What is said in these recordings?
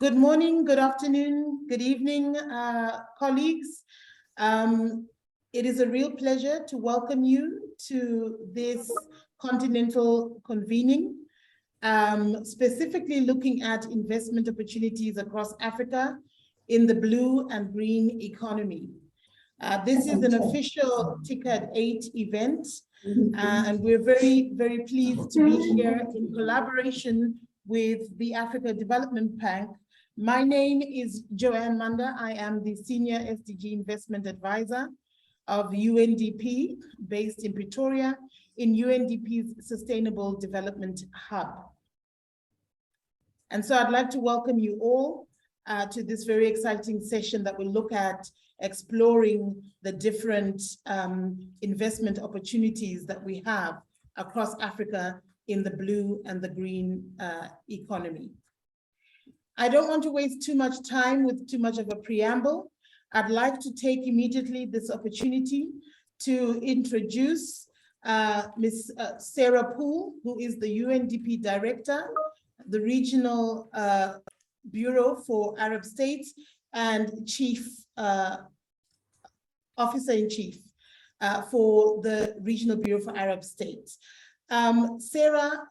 Good morning, good afternoon, good evening, colleagues. It is a real pleasure to welcome you to this continental convening, specifically looking at investment opportunities across Africa in the blue and green economy. This is an official TICAD 8 event, and we're very, very pleased to be here in collaboration with the Africa Development Bank. My name is Joanne Manda. I am the Senior SDG Investment Advisor of UNDP, based in Pretoria, in UNDP's Sustainable Development Hub. And so I'd like to welcome you all to this very exciting session that will look at exploring the different investment opportunities that we have across Africa in the blue and the green economy. I don't want to waste too much time with too much of a preamble. I'd like to take immediately this opportunity to introduce Ms. Sarah Poole, who is the UNDP Director, the Regional Bureau for Arab States and Chief Officer-in-Chief for the Regional Bureau for Arab States. Sarah,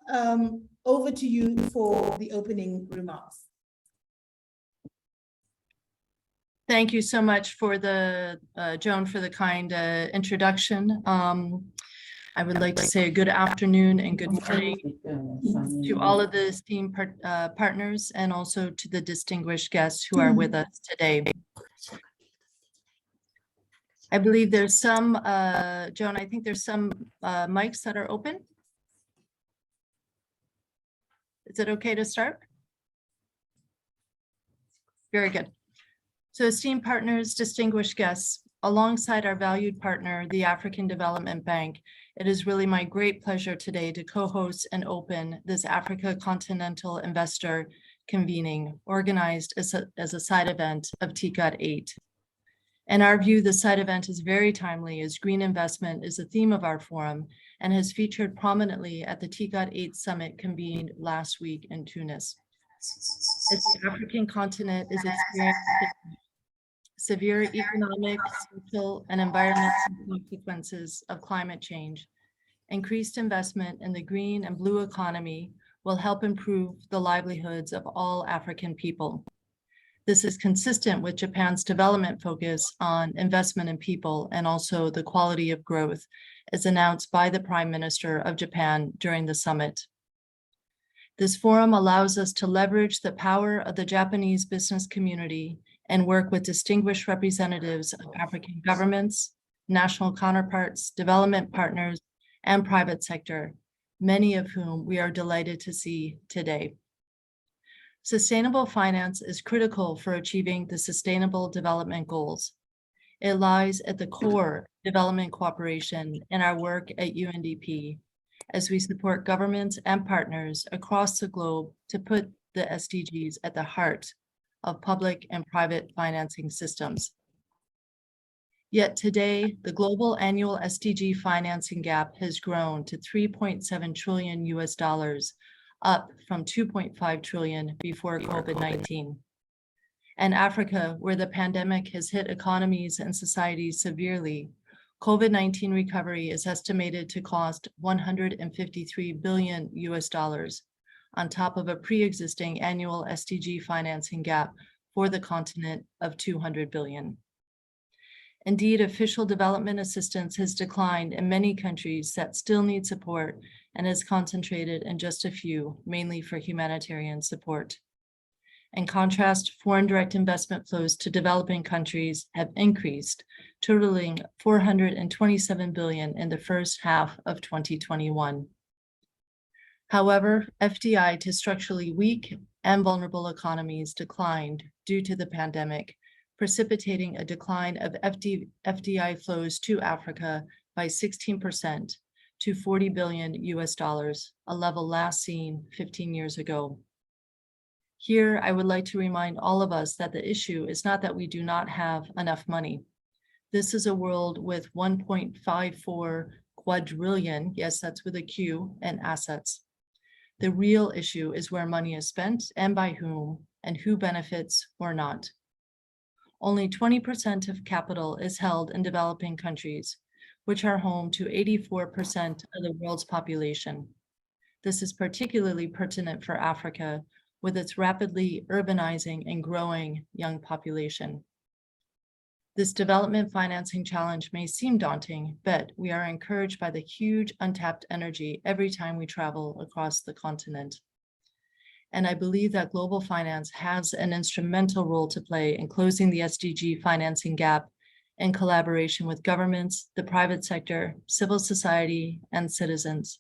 over to you for the opening remarks. Thank you so much for the, Joan, for the kind introduction. I would like to say a good afternoon and good morning to all of the esteemed partners and also to the distinguished guests who are with us today. I believe there's some, Joan, I think there's some mics that are open. Is it okay to start? Very good. So esteemed partners, distinguished guests, alongside our valued partner, the African Development Bank, it is really my great pleasure today to co-host and open this Africa Continental Investor Convening, organized as a side event of TICAD 8. In our view, the side event is very timely as green investment is the theme of our forum and has featured prominently at the TICAD 8 summit convened last week in Tunis. As the African continent is experiencing severe economic, social, and environmental consequences of climate change, increased investment in the green and blue economy will help improve the livelihoods of all African people. This is consistent with Japan's development focus on investment in people and also the quality of growth, as announced by the Prime Minister of Japan during the summit. This forum allows us to leverage the power of the Japanese business community and work with distinguished representatives of African governments, national counterparts, development partners, and private sector, many of whom we are delighted to see today. Sustainable finance is critical for achieving the Sustainable Development Goals. It lies at the core of development cooperation in our work at UNDP, as we support governments and partners across the globe to put the SDGs at the heart of public and private financing systems. Yet today, the global annual SDG financing gap has grown to $3.7 trillion, up from $2.5 trillion before COVID-19. And Africa, where the pandemic has hit economies and societies severely, COVID-19 recovery is estimated to cost $153 billion on top of a pre-existing annual SDG financing gap for the continent of $200 billion. Indeed, official development assistance has declined in many countries that still need support and is concentrated in just a few, mainly for humanitarian support. In contrast, foreign direct investment flows to developing countries have increased, totaling $427 billion in the first half of 2021. However, FDI to structurally weak and vulnerable economies declined due to the pandemic, precipitating a decline of FDI flows to Africa by 16% to $40 billion, a level last seen 15 years ago. Here, I would like to remind all of us that the issue is not that we do not have enough money. This is a world with 1.54 quadrillion, yes, that's with a Q, in assets. The real issue is where money is spent and by whom, and who benefits or not. Only 20% of capital is held in developing countries, which are home to 84% of the world's population. This is particularly pertinent for Africa, with its rapidly urbanizing and growing young population. This development financing challenge may seem daunting, but we are encouraged by the huge untapped energy every time we travel across the continent. And I believe that global finance has an instrumental role to play in closing the SDG financing gap in collaboration with governments, the private sector, civil society, and citizens.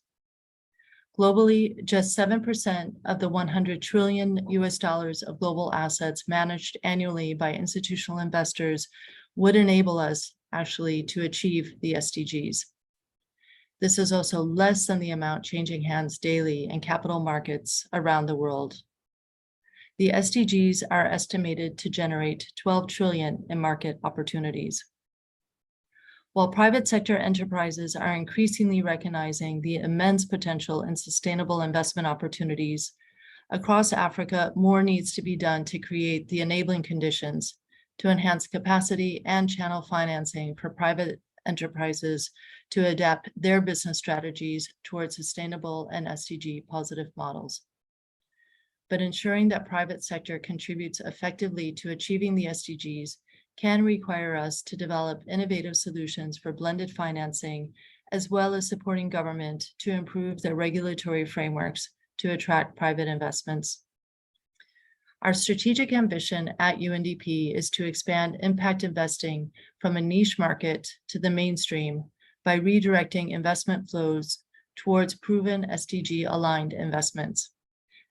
Globally, just 7% of the $100 trillion of global assets managed annually by institutional investors would enable us actually to achieve the SDGs. This is also less than the amount changing hands daily in capital markets around the world. The SDGs are estimated to generate 12 trillion in market opportunities. While private sector enterprises are increasingly recognizing the immense potential in sustainable investment opportunities, across Africa, more needs to be done to create the enabling conditions to enhance capacity and channel financing for private enterprises to adapt their business strategies towards sustainable and SDG positive models. But ensuring that private sector contributes effectively to achieving the SDGs can require us to develop innovative solutions for blended financing, as well as supporting government to improve their regulatory frameworks to attract private investments. Our strategic ambition at UNDP is to expand impact investing from a niche market to the mainstream by redirecting investment flows towards proven SDG-aligned investments.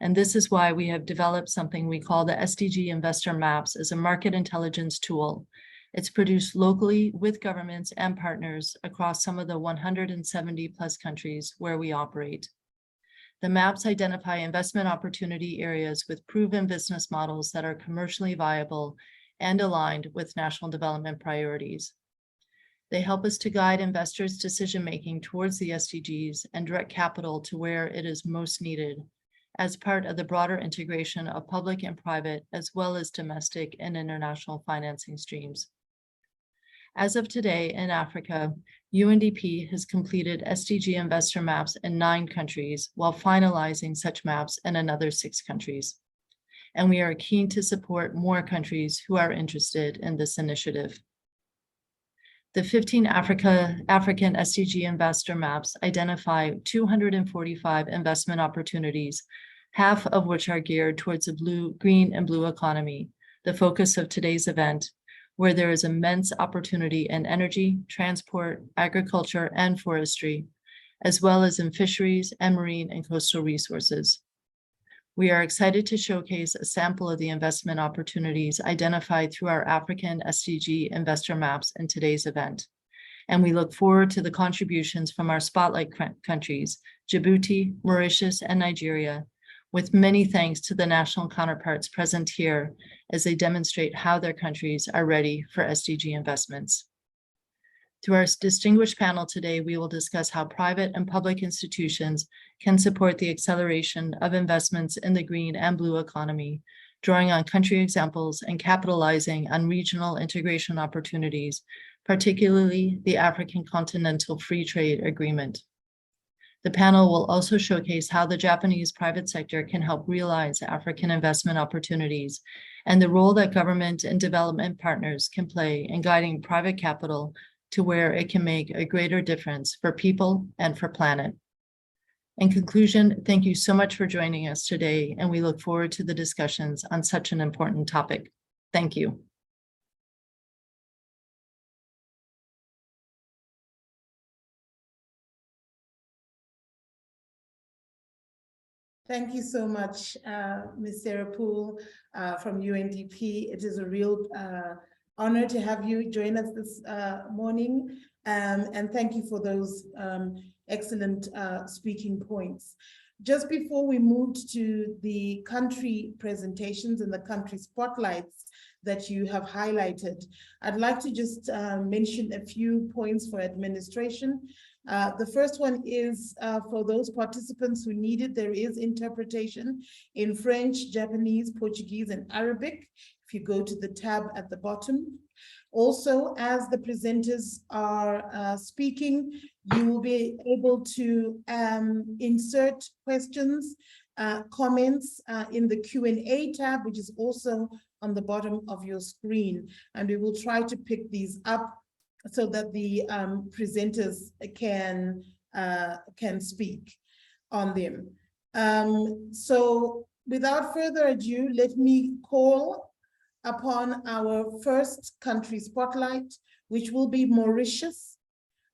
And this is why we have developed something we call the Sdg Investor Maps as a market intelligence tool. It's produced locally with governments and partners across some of the 170 plus countries where we operate. The maps identify investment opportunity areas with proven business models that are commercially viable and aligned with national development priorities. They help us to guide investors' decision-making towards the SDGs and direct capital to where it is most needed as part of the broader integration of public and private, as well as domestic and international financing streams. As of today in Africa, UNDP has completed Sdg Investor Maps in 9 countries while finalizing such maps in another 6 countries. And we are keen to support more countries who are interested in this initiative. The 15 African Sdg Investor Maps identify 245 investment opportunities, half of which are geared towards a green and blue economy, the focus of today's event, where there is immense opportunity in energy, transport, agriculture, and forestry, as well as in fisheries and marine and coastal resources. We are excited to showcase a sample of the investment opportunities identified through our African Sdg Investor Maps in today's event. And we look forward to the contributions from our spotlight countries, Djibouti, Mauritius, and Nigeria, with many thanks to the national counterparts present here as they demonstrate how their countries are ready for SDG investments. Through our distinguished panel today, we will discuss how private and public institutions can support the acceleration of investments in the green and blue economy, drawing on country examples and capitalizing on regional integration opportunities, particularly the African Continental Free Trade Agreement. The panel will also showcase how the Japanese private sector can help realize African investment opportunities and the role that government and development partners can play in guiding private capital to where it can make a greater difference for people and for planet. In conclusion, thank you so much for joining us today, and we look forward to the discussions on such an important topic. Thank you. Thank you so much, Ms. Sarah Poole from UNDP. It is a real honor to have you join us this morning, and thank you for those excellent speaking points. Just before we moved to the country presentations and the country spotlights that you have highlighted, I'd like to just mention a few points for administration. The first one is for those participants who need it, there is interpretation in French, Japanese, Portuguese, and Arabic. If you go to the tab at the bottom. Also, as the presenters are speaking, you will be able to insert questions, comments in the Q&A tab, which is also on the bottom of your screen. And we will try to pick these up so that the presenters can speak on them. So without further ado, let me call upon our first country spotlight, which will be Mauritius.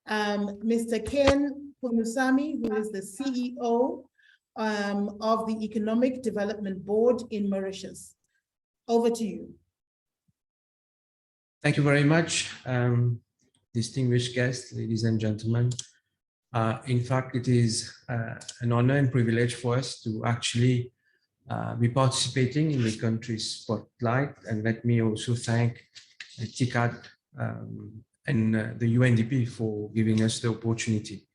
Mr. Ken Punusami, who is the CEO of the Economic Development Board in Mauritius. Over to you. Thank you very much, distinguished guests, ladies and gentlemen. In fact, it is an honor and privilege for us to actually be participating in the country spotlight. And let me also thank TICAD and the UNDP for giving us the opportunity.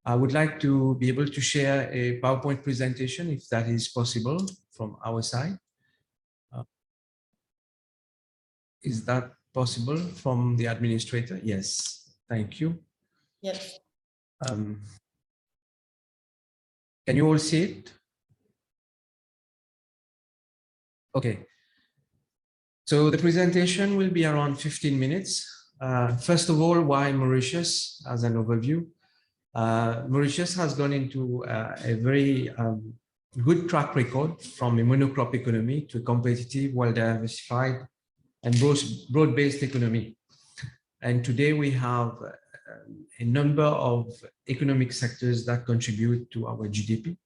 I would like to be able to share a PowerPoint presentation, if that is possible from our side. Is that possible from the administrator? Yes, thank you. Yes. Can you all see it? Okay. So the presentation will be around 15 minutes. First of all, why Mauritius as an overview? Mauritius has gone into a very good track record from a monocrop economy to a competitive, well-diversified and broad-based economy. And today we have a number of economic sectors that contribute to our GDP,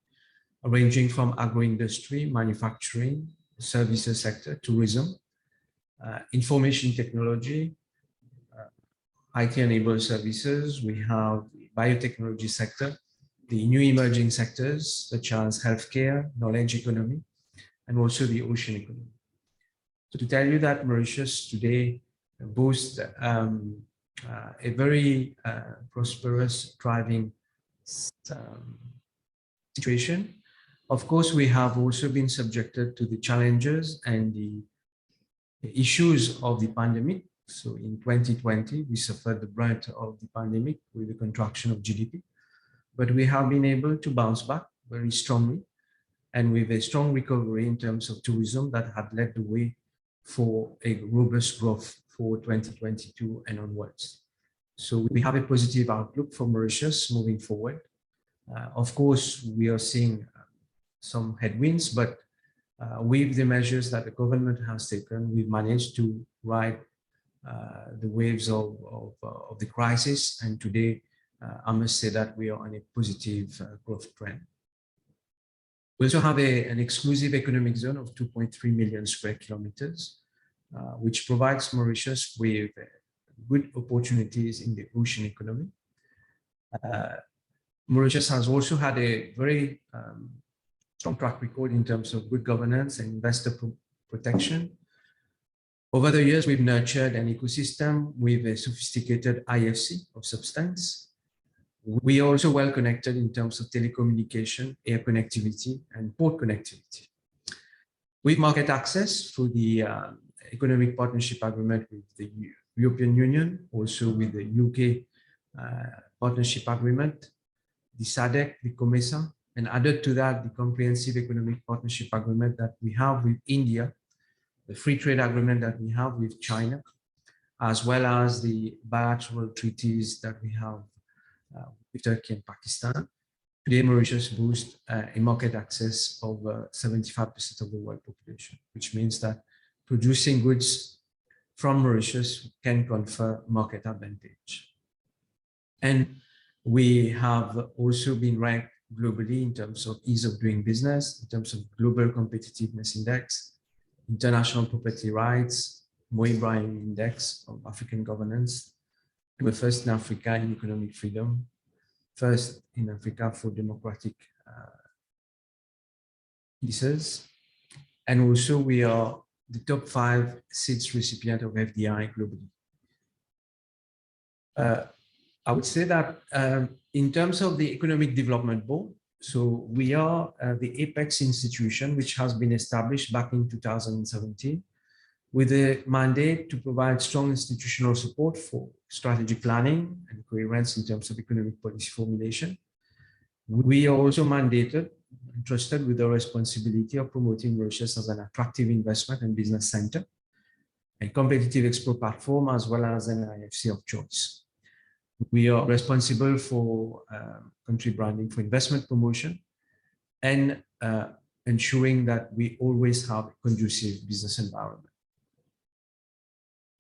ranging from agro-industry, manufacturing, services sector, tourism, information technology, IT-enabled services. We have the biotechnology sector, the new emerging sectors such as healthcare, knowledge economy, and also the ocean economy. So to tell you that Mauritius today boasts a very prosperous, thriving situation. Of course, we have also been subjected to the challenges and the issues of the pandemic. So in 2020, we suffered the brunt of the pandemic with the contraction of GDP, but we have been able to bounce back very strongly and with a strong recovery in terms of tourism that had led the way for a robust growth for 2022 and onwards. So we have a positive outlook for Mauritius moving forward. Of course, we are seeing some headwinds, but with the measures that the government has taken, we've managed to ride the waves of the crisis. And today, I must say that we are on a positive growth trend. We also have an exclusive economic zone of 2.3 million square kilometers, which provides Mauritius with good opportunities in the ocean economy. Mauritius has also had a very strong track record in terms of good governance and investor protection. Over the years, we've nurtured an ecosystem with a sophisticated IFC of substance. We are also well connected in terms of telecommunication, air connectivity, and port connectivity. With market access through the Economic Partnership Agreement with the European Union, also with the UK Partnership Agreement, the SADC, the COMESA, and added to that, the Comprehensive Economic Partnership Agreement that we have with India, the Free Trade Agreement that we have with China, as well as the bilateral treaties that we have with Turkey and Pakistan. Today, Mauritius boasts a market access of 75% of the world population, which means that producing goods from Mauritius can confer market advantage. And we have also been ranked globally in terms of ease of doing business, in terms of Global Competitiveness Index, International Property Rights, Moibra Index of African Governance. We're first in Africa in economic freedom, first in Africa for democratic indices. And also we are the top 5 seats recipient of FDI globally. I would say that in terms of the Economic Development Board, so we are the apex institution which has been established back in 2017 with a mandate to provide strong institutional support for strategic planning and coherence in terms of economic policy formulation. We are also mandated, entrusted with the responsibility of promoting Mauritius as an attractive investment and business center, a competitive export platform, as well as an IFC of choice. We are responsible for country branding for investment promotion and ensuring that we always have a conducive business environment.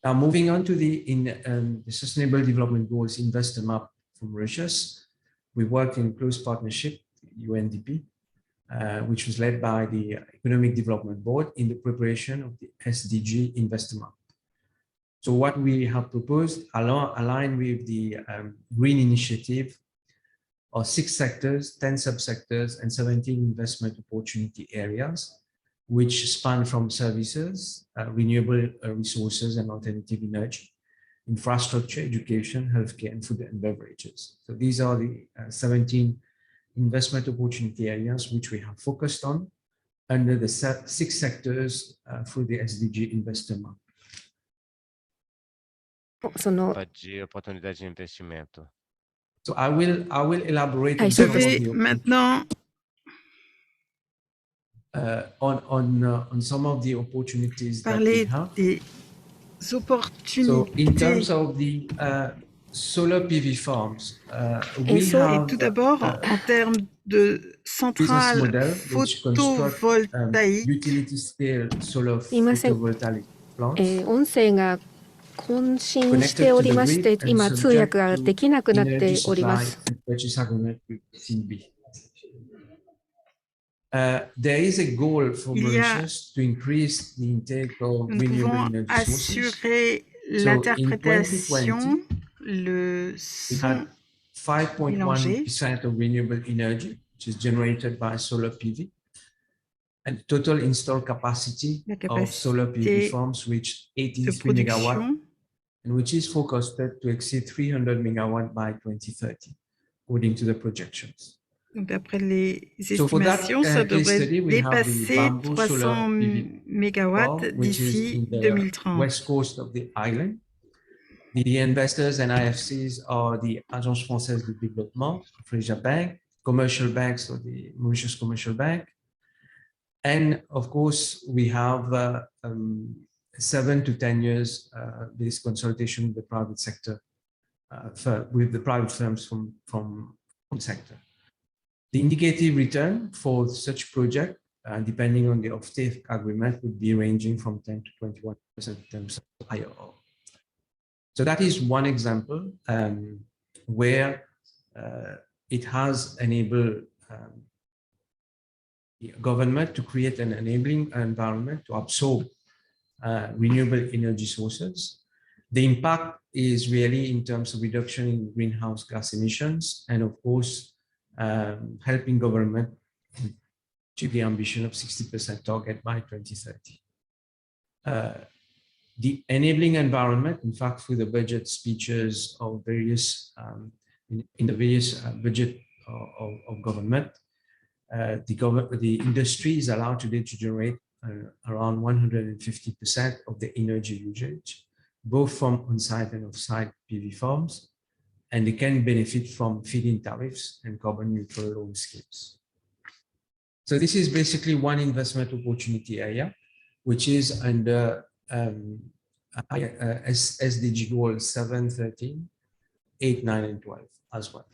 Now, moving on to the Sustainable Development Goals Investor Map for Mauritius, we worked in close partnership with UNDP, which was led by the Economic Development Board in the preparation of the SDG Investor Map. So what we have proposed, aligned with the Green Initiative, are 6 sectors, 10 subsectors, and 17 investment opportunity areas, which span from services, renewable resources and alternative energy, infrastructure, education, healthcare, and food and beverages. So these are the 17 investment opportunity areas which we have focused on under the 6 sectors through the SDG Investor Map. De oportunidade de investimento. So I will elaborate on Je some of vais the maintenant on some of the opportunities that we parler have. des So in terms opportunités. of the solar PV farms, we Et have tout d'abord, en termes de business centrales model which construct photovoltaïques, utility scale solar すいません。 photovoltaic plants 音声が混信しておりまして、今通訳ができなくなっております。 There is a goal for Il y a- Mauritius to increase the intake of nous renewable pouvons energy sources. assurer l'interprétation, le We son had 5.1% of renewable energy, which is generated by solar PV, and total installed capacity La of solar PV capacité farms reached de 83 megawatts, production. and which is forecasted to exceed 300 megawatts by 2030, according to the projections. Donc, d'après les So for that estimations, ça case devrait study, we have the dépasser bamboo 300 solar PV mégawatts farm, which is d'ici in the 2030. west coast of the island. The investors and IFCs are the Agence Française de Développement, Freja Bank, commercial banks, or the Mauritius Commercial Bank. And of course, we have 7 to 10 years this consultation with the private sector, with the private firms from the sector. The indicative return for such project, depending on the offtake agreement, would be ranging from 10 to 21% in terms of IRR. So that is one example where it has enabled the government to create an enabling environment to absorb renewable energy sources. The impact is really in terms of reduction in greenhouse gas emissions and, of course, helping government achieve the ambition of 60% target by 2030. The enabling environment, in fact, through the budget speeches of various, in the various budget of government, the industry is allowed today to generate around 150% of the energy usage, both from on-site and off-site PV farms, and they can benefit from feed-in tariffs and carbon neutral loan schemes. So this is basically one investment opportunity area, which is under SDG goals 7, 13, 8, 9, and 12 as well.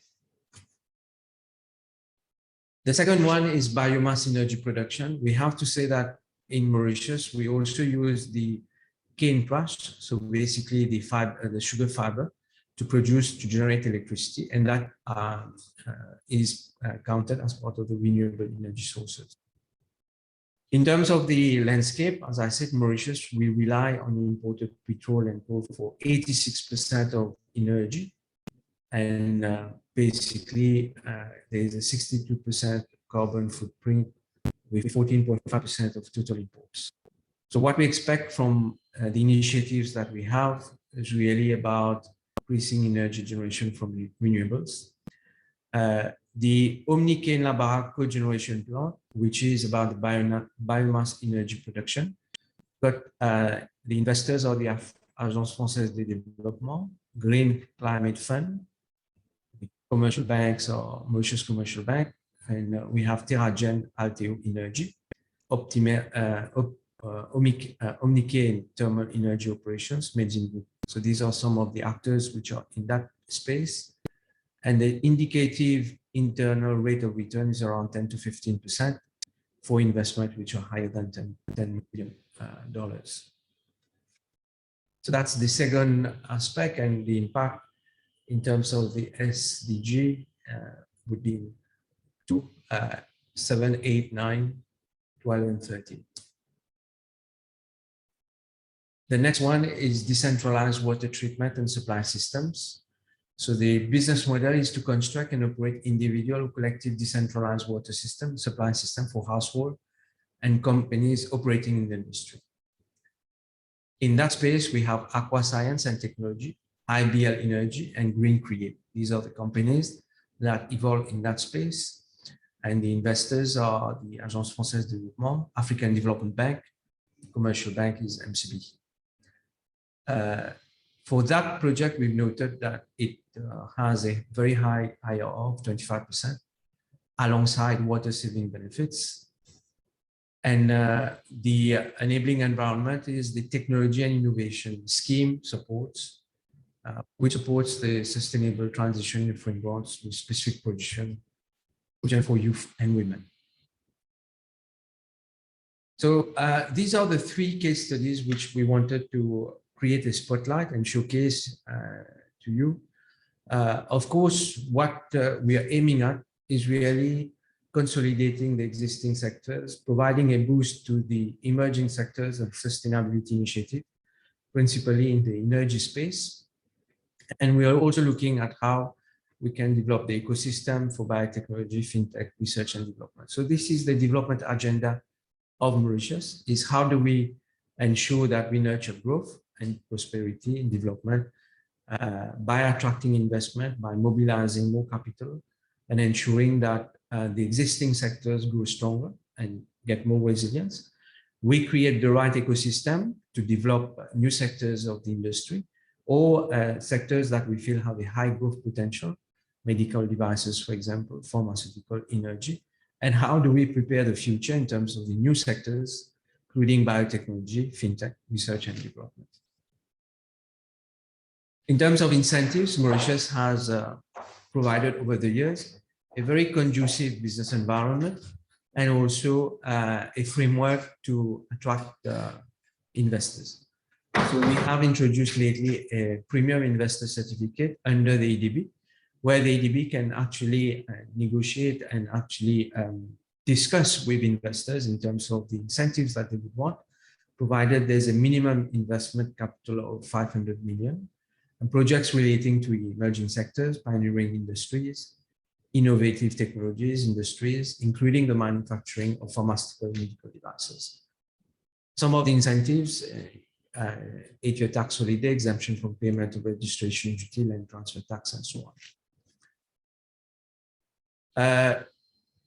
The second one is biomass energy production. We have to say that in Mauritius, we also use the cane crush, so basically the fiber, the sugar fiber, to generate electricity, and that is counted as part of the renewable energy sources. In terms of the landscape, as I said, Mauritius, we rely on imported petrol and coal for 86% of energy. And basically, there is a 62% carbon footprint with 14.5% of total imports. So what we expect from the initiatives that we have is really about increasing energy generation from renewables. The Omni-Cane Labaha cogeneration plant, which is about the biomass energy production. But the investors are the Agence Française de Développement, Green Climate Fund, the commercial banks or Mauritius Commercial Bank, and we have TerraGen, Alteo Energy, Omni-Cane Thermal Energy Operations, Medin. So these are some of the actors which are in that space. And the indicative internal rate of return is around 10 to 15% for investment which are higher than $10 million. So that's the second aspect, and the impact in terms of the SDG would be 2, 7, 8, 9, 12, and 13. The next one is decentralized water treatment and supply systems. So the business model is to construct and operate individual or collective decentralized water system, supply system for household and companies operating in the industry. In that space, we have Aqua Science and Technology, IBL Energy, and Green Create. These are the companies that evolve in that space. And the investors are the Agence Française de Développement, African Development Bank, commercial bank is MCB. For that project, we've noted that it has a very high IRR of 25% alongside water saving benefits. And the enabling environment is the technology and innovation scheme supports, which supports the sustainable transition frameworks with specific provision for youth and women. So these are the 3 case studies which we wanted to create a spotlight and showcase to you. Of course, what we are aiming at is really consolidating the existing sectors, providing a boost to the emerging sectors of sustainability initiative, principally in the energy space. And we are also looking at how we can develop the ecosystem for biotechnology, fintech, research and development. So this is the development agenda of Mauritius, is how do we ensure that we nurture growth and prosperity in development by attracting investment, by mobilizing more capital, and ensuring that the existing sectors grow stronger and get more resilience. We create the right ecosystem to develop new sectors of the industry or sectors that we feel have a high growth potential, medical devices, for example, pharmaceutical, energy. And how do we prepare the future in terms of the new sectors, including biotechnology, fintech, research and development. In terms of incentives, Mauritius has provided over the years a very conducive business environment and also a framework to attract investors. So we have introduced lately a premium investor certificate under the EDB, where the EDB can actually negotiate and actually discuss with investors in terms of the incentives that they would want, provided there's a minimum investment capital of 500 million, and projects relating to emerging sectors, pioneering industries, innovative technologies, industries, including the manufacturing of pharmaceutical medical devices. Some of the incentives, 8-year tax holiday, exemption from payment of registration duty and transfer tax, and so on.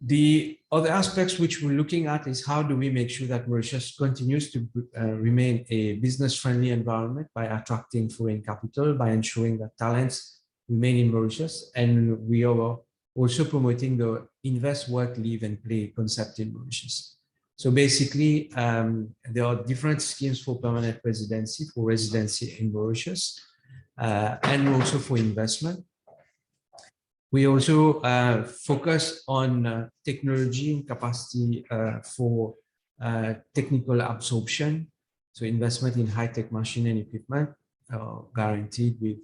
The other aspects which we're looking at is how do we make sure that Mauritius continues to remain a business-friendly environment by attracting foreign capital, by ensuring that talents remain in Mauritius, and we are also promoting the invest, work, live, and play concept in Mauritius. So basically, there are different schemes for permanent residency, for residency in Mauritius, and also for investment. We also focus on technology and capacity for technical absorption. So investment in high-tech machine and equipment guaranteed with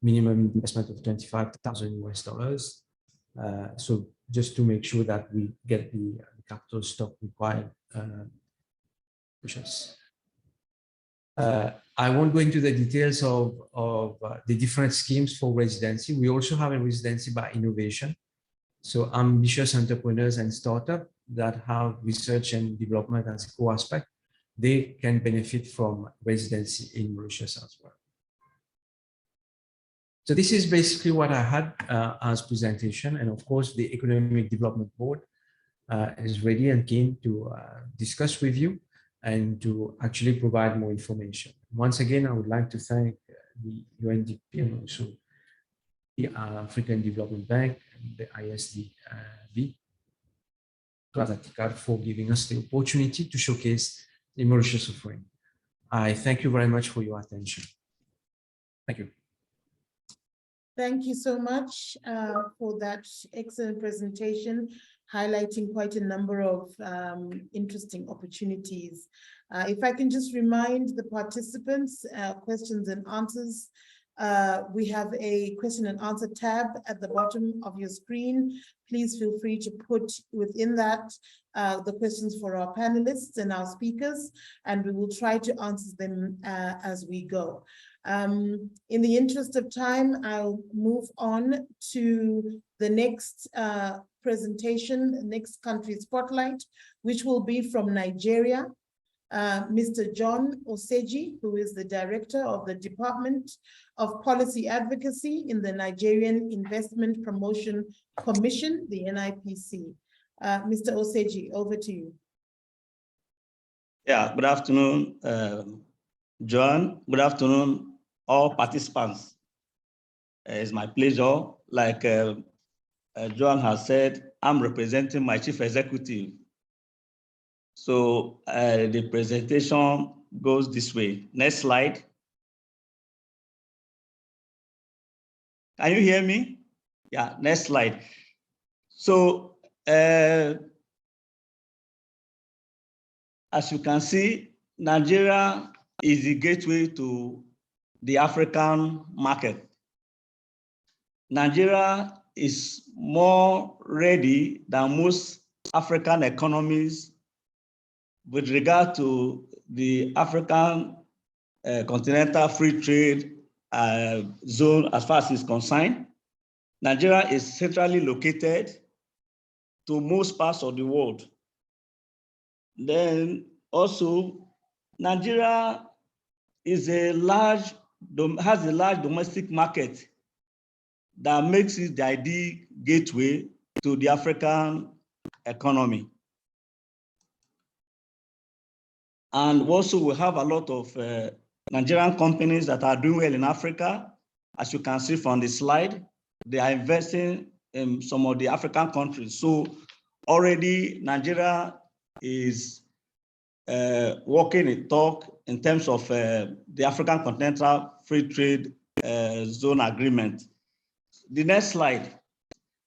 minimum investment of $25,000 US. So just to make sure that we get the capital stock required. I won't go into the details of the different schemes for residency. We also have a residency by innovation. So ambitious entrepreneurs and startups that have research and development as a core aspect, they can benefit from residency in Mauritius as well. So this is basically what I had as presentation. And of course, the Economic Development Board is ready and keen to discuss with you and to actually provide more information. Once again, I would like to thank the UNDP and also the African Development Bank and the ISDB TICAD for giving us the opportunity to showcase the Mauritius offering. I thank you very much for your attention. Thank you. Thank you so much for that excellent presentation, highlighting quite a number of interesting opportunities. If I can just remind the participants, questions and answers. We have a question and answer tab at the bottom of your screen. Please feel free to put within that the questions for our panelists and our speakers, and we will try to answer them as we go. In the interest of time, I'll move on to the next presentation, next country spotlight, which will be from Nigeria. Mr. John Oseji, who is the Director of the Department of Policy Advocacy in the Nigerian Investment Promotion Commission, the NIPC. Mr. Oseji, over to you. Yeah, good afternoon, John. Good afternoon, all participants. It's my pleasure. Like John has said, I'm representing my chief executive. So the presentation goes this way. Next slide. Can you hear me? Yeah, next slide. So as you can see, Nigeria is the gateway to the African market. Nigeria is more ready than most African economies with regard to the African continental free trade zone as far as it's concerned. Nigeria is centrally located to most parts of the world. Then also, Nigeria is has a large domestic market that makes it the ideal gateway to the African economy. And also we have a lot of Nigerian companies that are doing well in Africa. As you can see from the slide, they are investing in some of the African countries. So already Nigeria is walking a talk in terms of the African Continental Free Trade Zone Agreement. The next slide.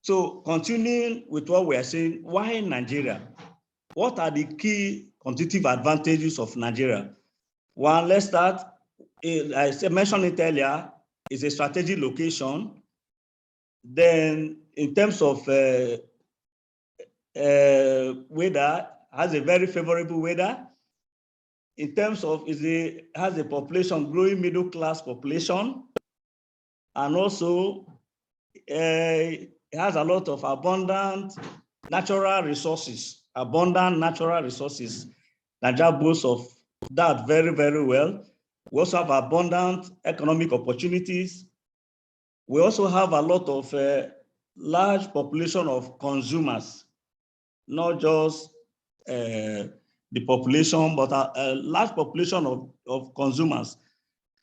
So continuing with what we are saying, why Nigeria? What are the key competitive advantages of Nigeria? One, let's start. As I mentioned it earlier, it's a strategic location. Then in terms of weather, has a very favorable weather. In terms of has a population, growing middle class population. And also it has a lot of abundant natural resources. Nigeria boasts of that very, very well. We also have abundant economic opportunities. We also have a lot of large population of consumers, not just the population, but a large population of consumers.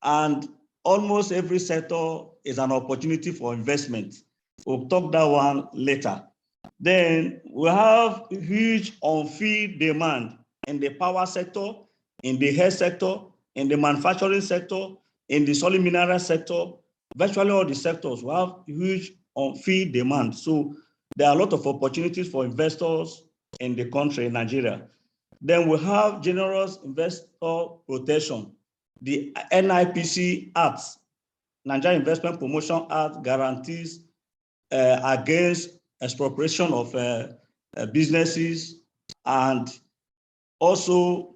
And almost every sector is an opportunity for investment. We'll talk that one later. Then we have huge on-field demand in the power sector, in the health sector, in the manufacturing sector, in the solid mineral sector. Virtually all the sectors will have huge on-field demand. So there are a lot of opportunities for investors in the country, in Nigeria. Then we have generous investor protection. The NIPC Act, Nigerian Investment Promotion Act, guarantees against expropriation of businesses, and also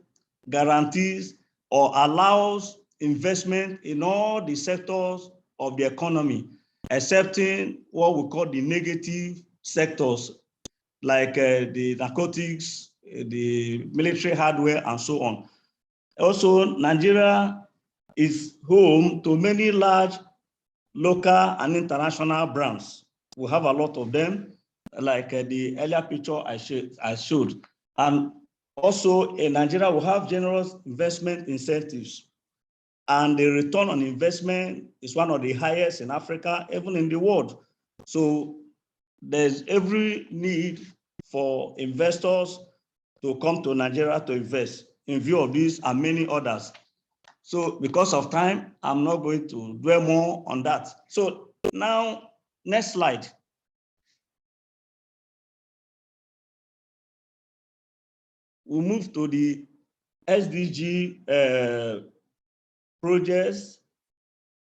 guarantees or allows investment in all the sectors of the economy, excepting what we call the negative sectors, like the narcotics, the military hardware, and so on. Also, Nigeria is home to many large local and international brands. We have a lot of them, like the earlier picture I showed. And also in Nigeria, we have generous investment incentives. And the return on investment is one of the highest in Africa, even in the world. So there's every need for investors to come to Nigeria to invest in view of this and many others. So because of time, I'm not going to dwell more on that. So now, next slide. We move to the SDG projects.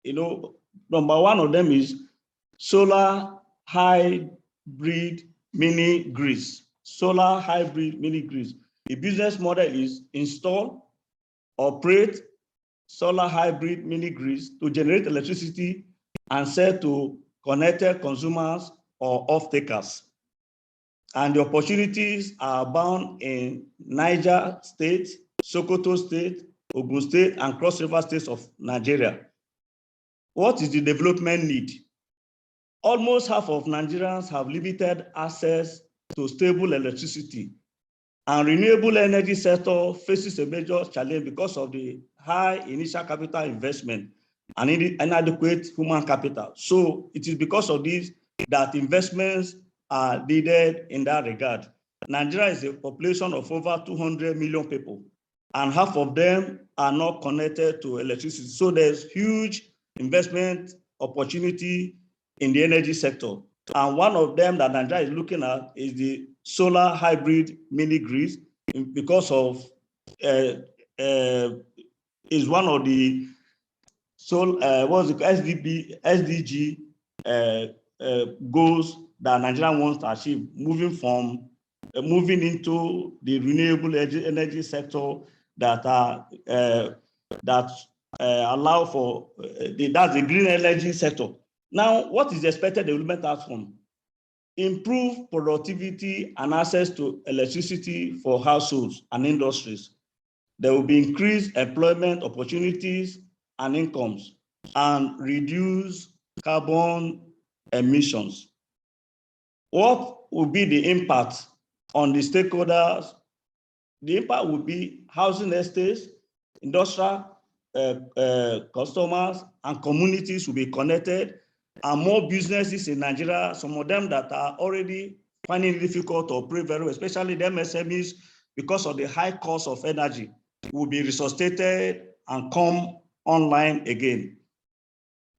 You know, number one of them is solar hybrid mini grids. Solar hybrid mini grids. The business model is install, operate solar hybrid mini grids to generate electricity and sell to connected consumers or off-takers. And the opportunities are bound in Niger State, Sokoto State, Ogun State, and Cross River states of Nigeria. What is the development need? Almost half of Nigerians have limited access to stable electricity, and renewable energy sector faces a major challenge because of the high initial capital investment and inadequate human capital. So it is because of this that investments are needed in that regard. Nigeria is a population of over 200 million people, and half of them are not connected to electricity. So there's huge investment opportunity in the energy sector. And one of them that Nigeria is looking at is the solar hybrid mini grids, because of is one of the SDG goals that Nigeria wants to achieve, moving into the renewable energy sector that allow for that's the green energy sector. Now, what is the expected development outcome? Improve productivity and access to electricity for households and industries. There will be increased employment opportunities and incomes, and reduce carbon emissions. What will be the impact on the stakeholders? The impact will be housing estates, industrial customers, and communities will be connected, and more businesses in Nigeria, some of them that are already finding it difficult to operate very well, especially the MSMEs, because of the high cost of energy, will be resuscitated and come online again.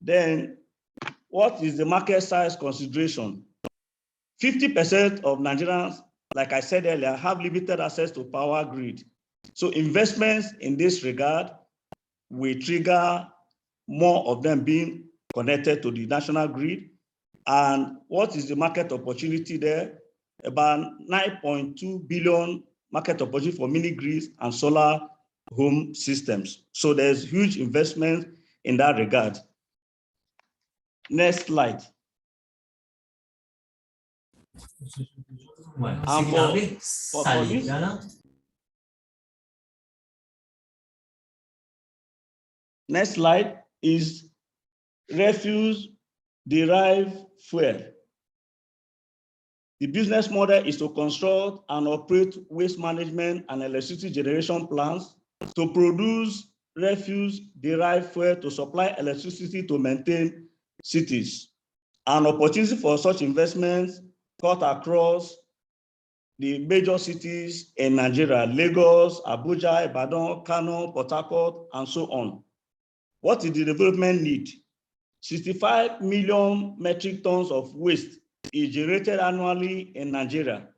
Then, what is the market size consideration? 50% of Nigerians, like I said earlier, have limited access to power grid. So investments in this regard will trigger more of them being connected to the national grid. And what is the market opportunity there? About 9.2 billion market opportunity for mini grids and solar home systems. So there's huge investment in that regard. Next slide. Next slide is refuse-derived fuel. The business model is to construct and operate waste management and electricity generation plants to produce refuse-derived fuel to supply electricity to maintain cities. An opportunity for such investments cut across the major cities in Nigeria: Lagos, Abuja, Ibadan, Kano, Port Harcourt, and so on. What is the development need? 65 million metric tons of waste is generated annually in Nigeria.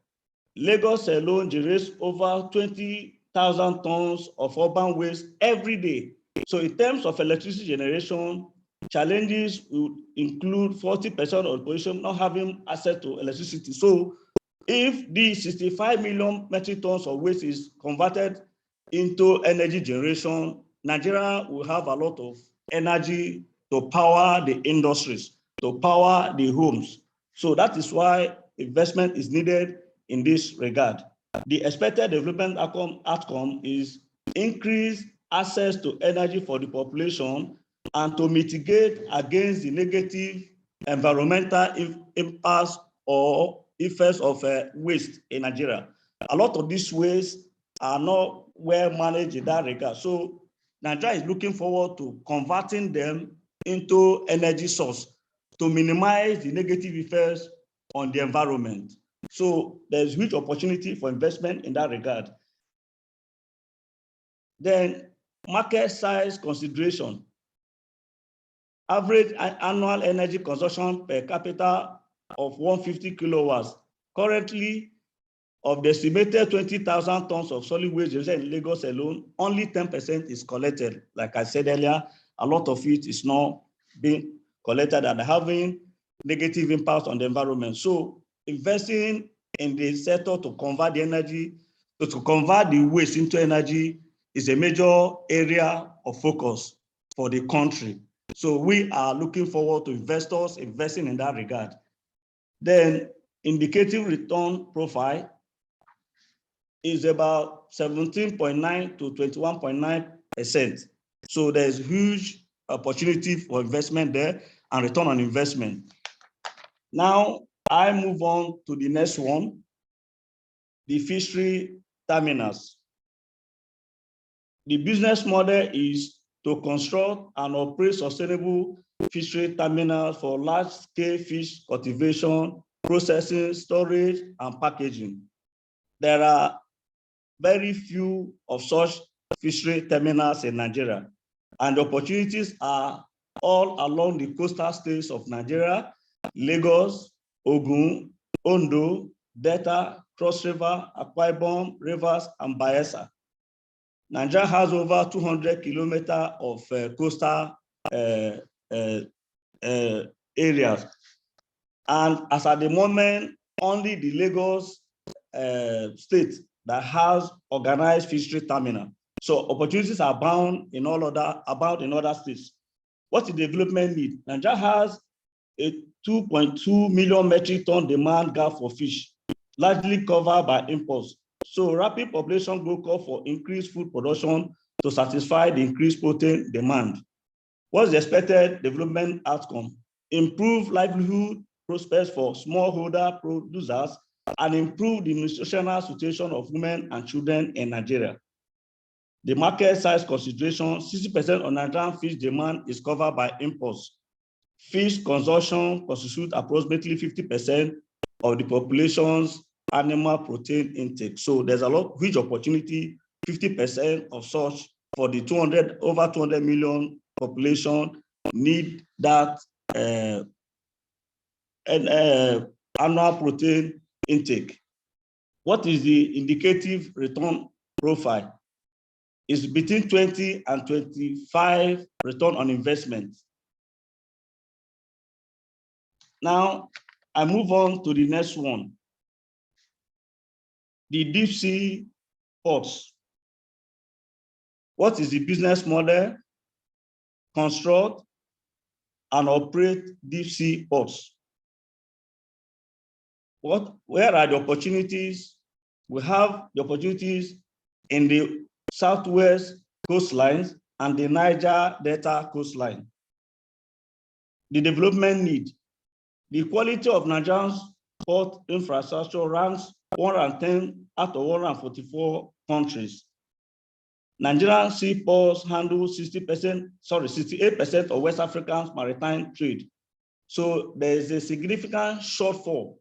Lagos alone generates over 20,000 tons of urban waste every day. So in terms of electricity generation, challenges would include 40% of the population not having access to electricity. So if the 65 million metric tons of waste is converted into energy generation, Nigeria will have a lot of energy to power the industries, to power the homes. So that is why investment is needed in this regard. The expected development outcome is increased access to energy for the population and to mitigate against the negative environmental impacts or effects of waste in Nigeria. A lot of these waste are not well managed in that regard. So Nigeria is looking forward to converting them into energy source to minimize the negative effects on the environment. So there's huge opportunity for investment in that regard. Then market size consideration. Average annual energy consumption per capita of 150 kilowatts. Currently, of the estimated 20,000 tons of solid waste in Lagos alone, only 10% is collected. Like I said earlier, a lot of it is not being collected and having negative impacts on the environment. So investing in the sector to convert the energy, to convert the waste into energy is a major area of focus for the country. So we are looking forward to investors investing in that regard. Then indicative return profile is about 17.9 to 21.9%. So there's huge opportunity for investment there and return on investment. Now I move on to the next one, the fishery terminus. The business model is to construct and operate sustainable fishery terminals for large-scale fish cultivation, processing, storage, and packaging. There are very few of such fishery terminals in Nigeria, and the opportunities are all along the coastal states of Nigeria: Lagos, Ogun, Ondo, Delta, Cross River, Akwa Ibom, Rivers, and Bayelsa. Nigeria has over 200 kilometers of coastal areas. And as at the moment, only the Lagos state that has organized fishery terminal. So opportunities are abound in other states. What is the development need? Nigeria has a 2.2 million metric ton demand gap for fish, largely covered by imports. So rapid population growth call for increased food production to satisfy the increased protein demand. What's the expected development outcome? Improve livelihood prospects for smallholder producers and improve the nutritional situation of women and children in Nigeria. The market size consideration, 60% of Nigerian fish demand is covered by imports. Fish consumption constitutes approximately 50% of the population's animal protein intake. So there's a huge opportunity, 50% of such for the over 200 million population need that annual protein intake. What is the indicative return profile? It's between 20 and 25 return on investment. Now, I move on to the next one. The deep sea ports. What is the business model? Construct and operate deep sea ports. Where are the opportunities? We have the opportunities in the southwest coastlines and the Niger Delta coastline. The development need. The quality of Nigeria's port infrastructure ranks 110 out of 144 countries. Nigerian seaports handle 68% of West Africa's maritime trade. So there is a significant shortfall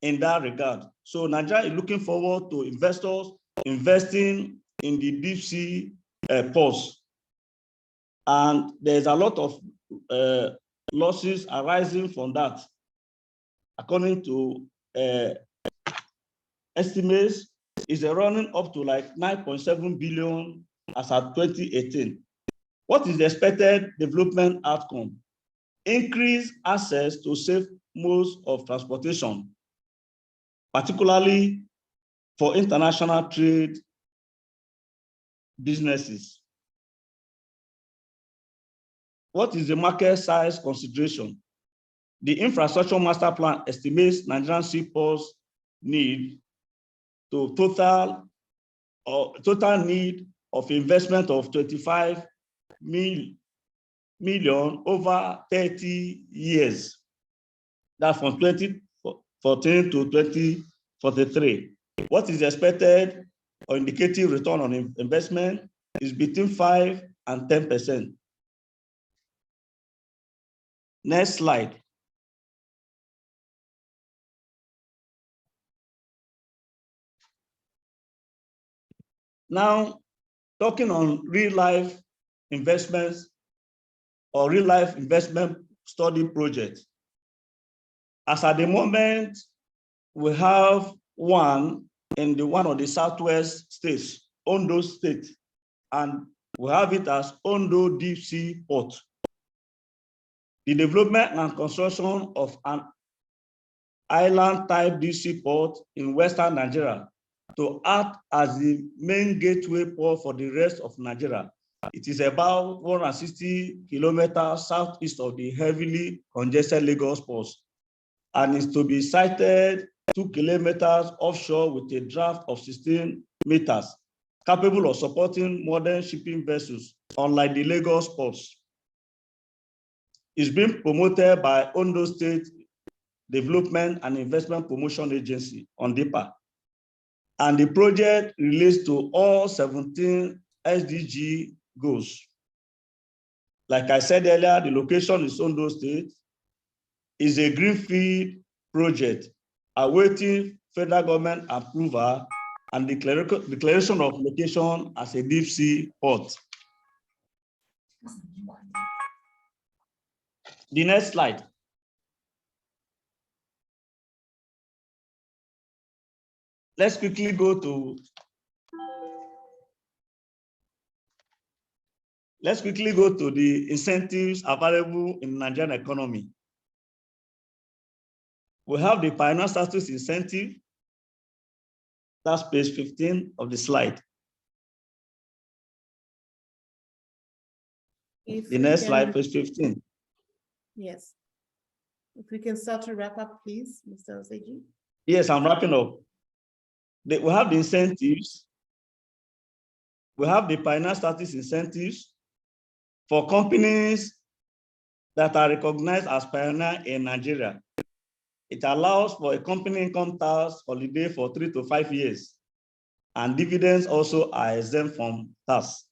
in that regard. So Nigeria is looking forward to investors investing in the deep sea ports. And there's a lot of losses arising from that. According to estimates, is running up to like 9.7 billion as at 2018. What is the expected development outcome? Increase access to safe modes of transportation, particularly for international trade businesses. What is the market size consideration? The infrastructure master plan estimates Nigerian seaports need to total need of investment of 25 million over 30 years. That's from 2014 to 2043. What is expected or indicative return on investment is between 5 and 10%. Next slide. Now, talking on real-life investments or real-life investment study projects. As at the moment, we have one in one of the southwest states, Ondo State, and we have it as Ondo Deep Sea Port. The development and construction of an island-type deep sea port in Western Nigeria to act as the main gateway port for the rest of Nigeria. It is about 160 kilometers southeast of the heavily congested Lagos port, and is to be sited 2 kilometers offshore with a draft of 16 meters, capable of supporting modern shipping vessels, unlike the Lagos ports. It's being promoted by Ondo State Development and Investment Promotion Agency, ONDIPA. And the project relates to all 17 SDG goals. Like I said earlier, the location is Ondo State, is a greenfield project awaiting federal government approval and declaration of location as a deep sea port. The next slide. Let's quickly go to the incentives available in the Nigerian economy. We have the pioneer status incentive. That's page 15 of the slide. The next slide, page 15. Yes. If we can start to wrap up, please, Mr. Sdg. Yes, I'm wrapping up. We have the incentives. We have the pioneer status incentives for companies that are recognized as pioneer in Nigeria. It allows for a company income tax holiday for 3 to 5 years, and dividends also are exempt from tax.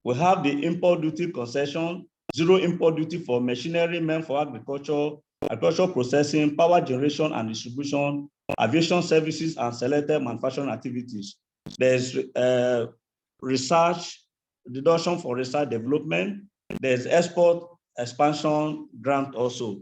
We have the import duty concession, zero import duty for machinery meant for agriculture, agricultural processing, power generation and distribution, aviation services, and selected manufacturing activities. There's research, deduction for research development. There's export expansion grant also.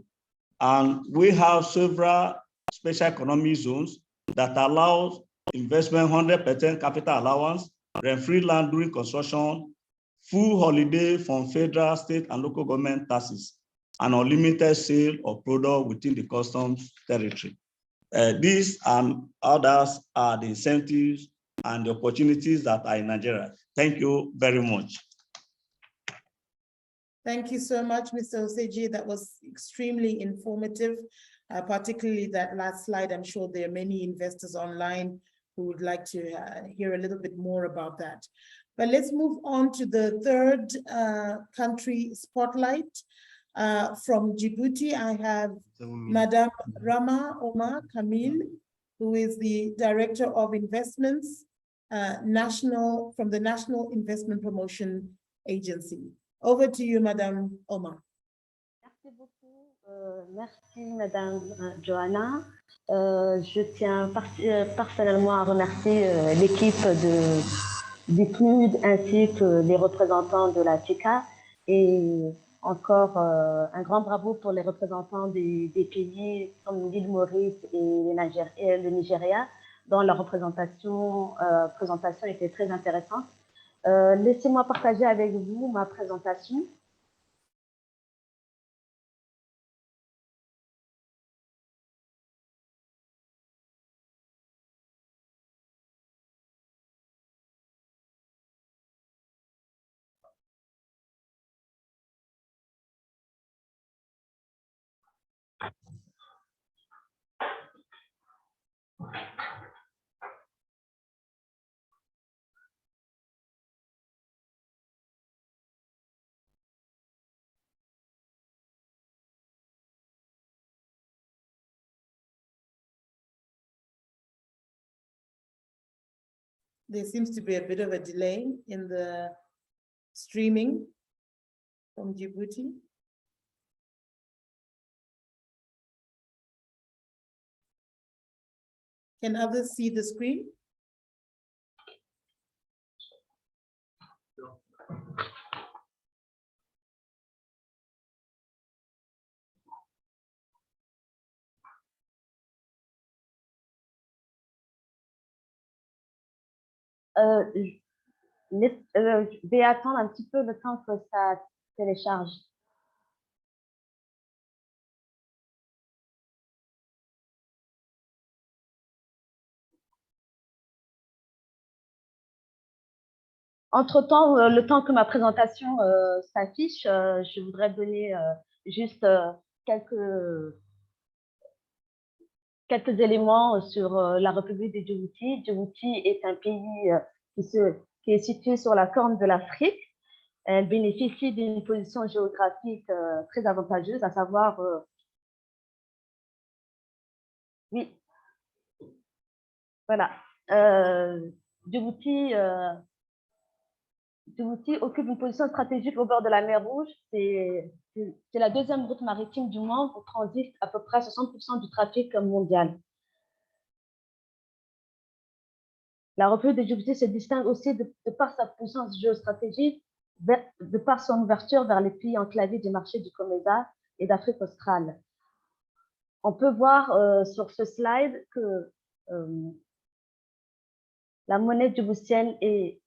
And we have several special economic zones that allow investment, 100% capital allowance, rent-free land during construction, full holiday from federal, state, and local government taxes, and unlimited sale of product within the customs territory. These and others are the incentives and the opportunities that are in Nigeria. Thank you very much. Thank you so much, Mr. Sdg. That was extremely informative, particularly that last slide. I'm sure there are many investors online who would like to hear a little bit more about that. But let's move on to the third country spotlight. From Djibouti, I have Madame Rama Omar Kamil, who is the Director of Investments from the National Investment Promotion Agency. Over to you, Madame Omar. Merci beaucoup. Merci, Madame Johanna. Je tiens personnellement à remercier l'équipe du CNUD ainsi que les représentants de la TICAD et encore un grand bravo pour les représentants des pays comme l'île Maurice et le Nigeria, dont la présentation était très intéressante. Laissez-moi partager avec vous ma présentation. There seems to be a bit of a delay in the streaming from Djibouti. Can others see the screen? Je vais attendre un petit peu le temps que ça télécharge. Entre-temps, le temps que ma présentation s'affiche, je voudrais donner juste quelques éléments sur la République de Djibouti. Djibouti est un pays qui est situé sur la corne de l'Afrique. Elle bénéficie d'une position géographique très avantageuse, à savoir, oui, voilà, Djibouti occupe une position stratégique au bord de la mer Rouge. C'est la deuxième route maritime du monde où transite à peu près 60% du trafic mondial. La République de Djibouti se distingue aussi de par sa puissance géostratégique, de par son ouverture vers les pays enclavés du marché du Comesa et d'Afrique australe. On peut voir sur ce slide que la monnaie djiboutienne est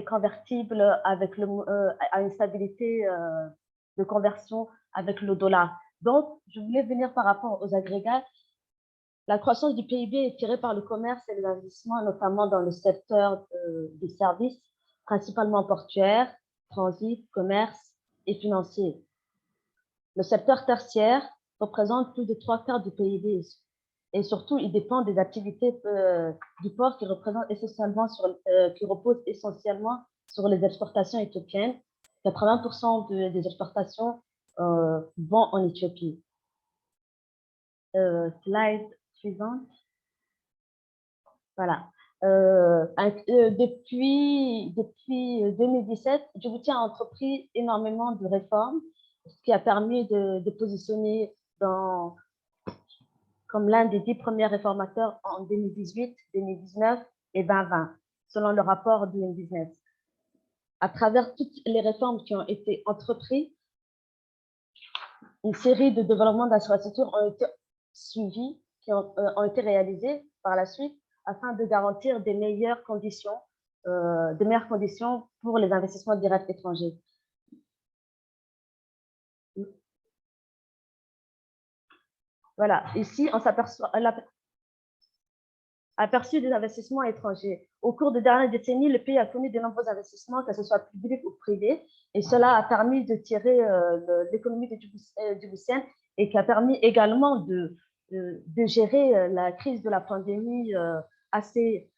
convertible avec à une stabilité de conversion avec le dollar. Donc, je voulais venir par rapport aux agrégats. La croissance du PIB est tirée par le commerce et les investissements, notamment dans le secteur des services, principalement portuaires, transit, commerce et financier. Le secteur tertiaire représente plus de 3/4 du PIB et surtout, il dépend des activités du port qui reposent essentiellement sur les exportations éthiopiennes. 80% des exportations vont en Éthiopie. Slide suivante. Voilà. Depuis 2017, Djibouti a entrepris énormément de réformes, ce qui a permis de positionner comme l'un des 10 premiers réformateurs en 2018, 2019 et 2020, selon le rapport du Business. À travers toutes les réformes qui ont été entreprises, une série de développements d'infrastructures ont été suivis, qui ont été réalisés par la suite afin de garantir de meilleures conditions pour les investissements directs étrangers. Voilà, ici, on s'aperçoit aperçu des investissements étrangers. Au cours des dernières décennies, le pays a connu de nombreux investissements, que ce soit publics ou privés, et cela a permis de tirer l'économie djiboutienne et qui a permis également de gérer la crise de la pandémie assez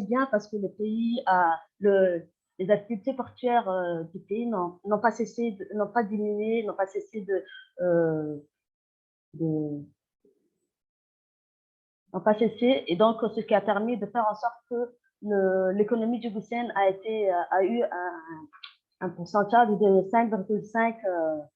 bien, parce que le pays les activités portuaires du pays n'ont pas cessé, n'ont pas diminué, n'ont pas cessé n'ont pas cessé, et donc ce qui a permis de faire en sorte que l'économie djiboutienne a eu un pourcentage de 5,5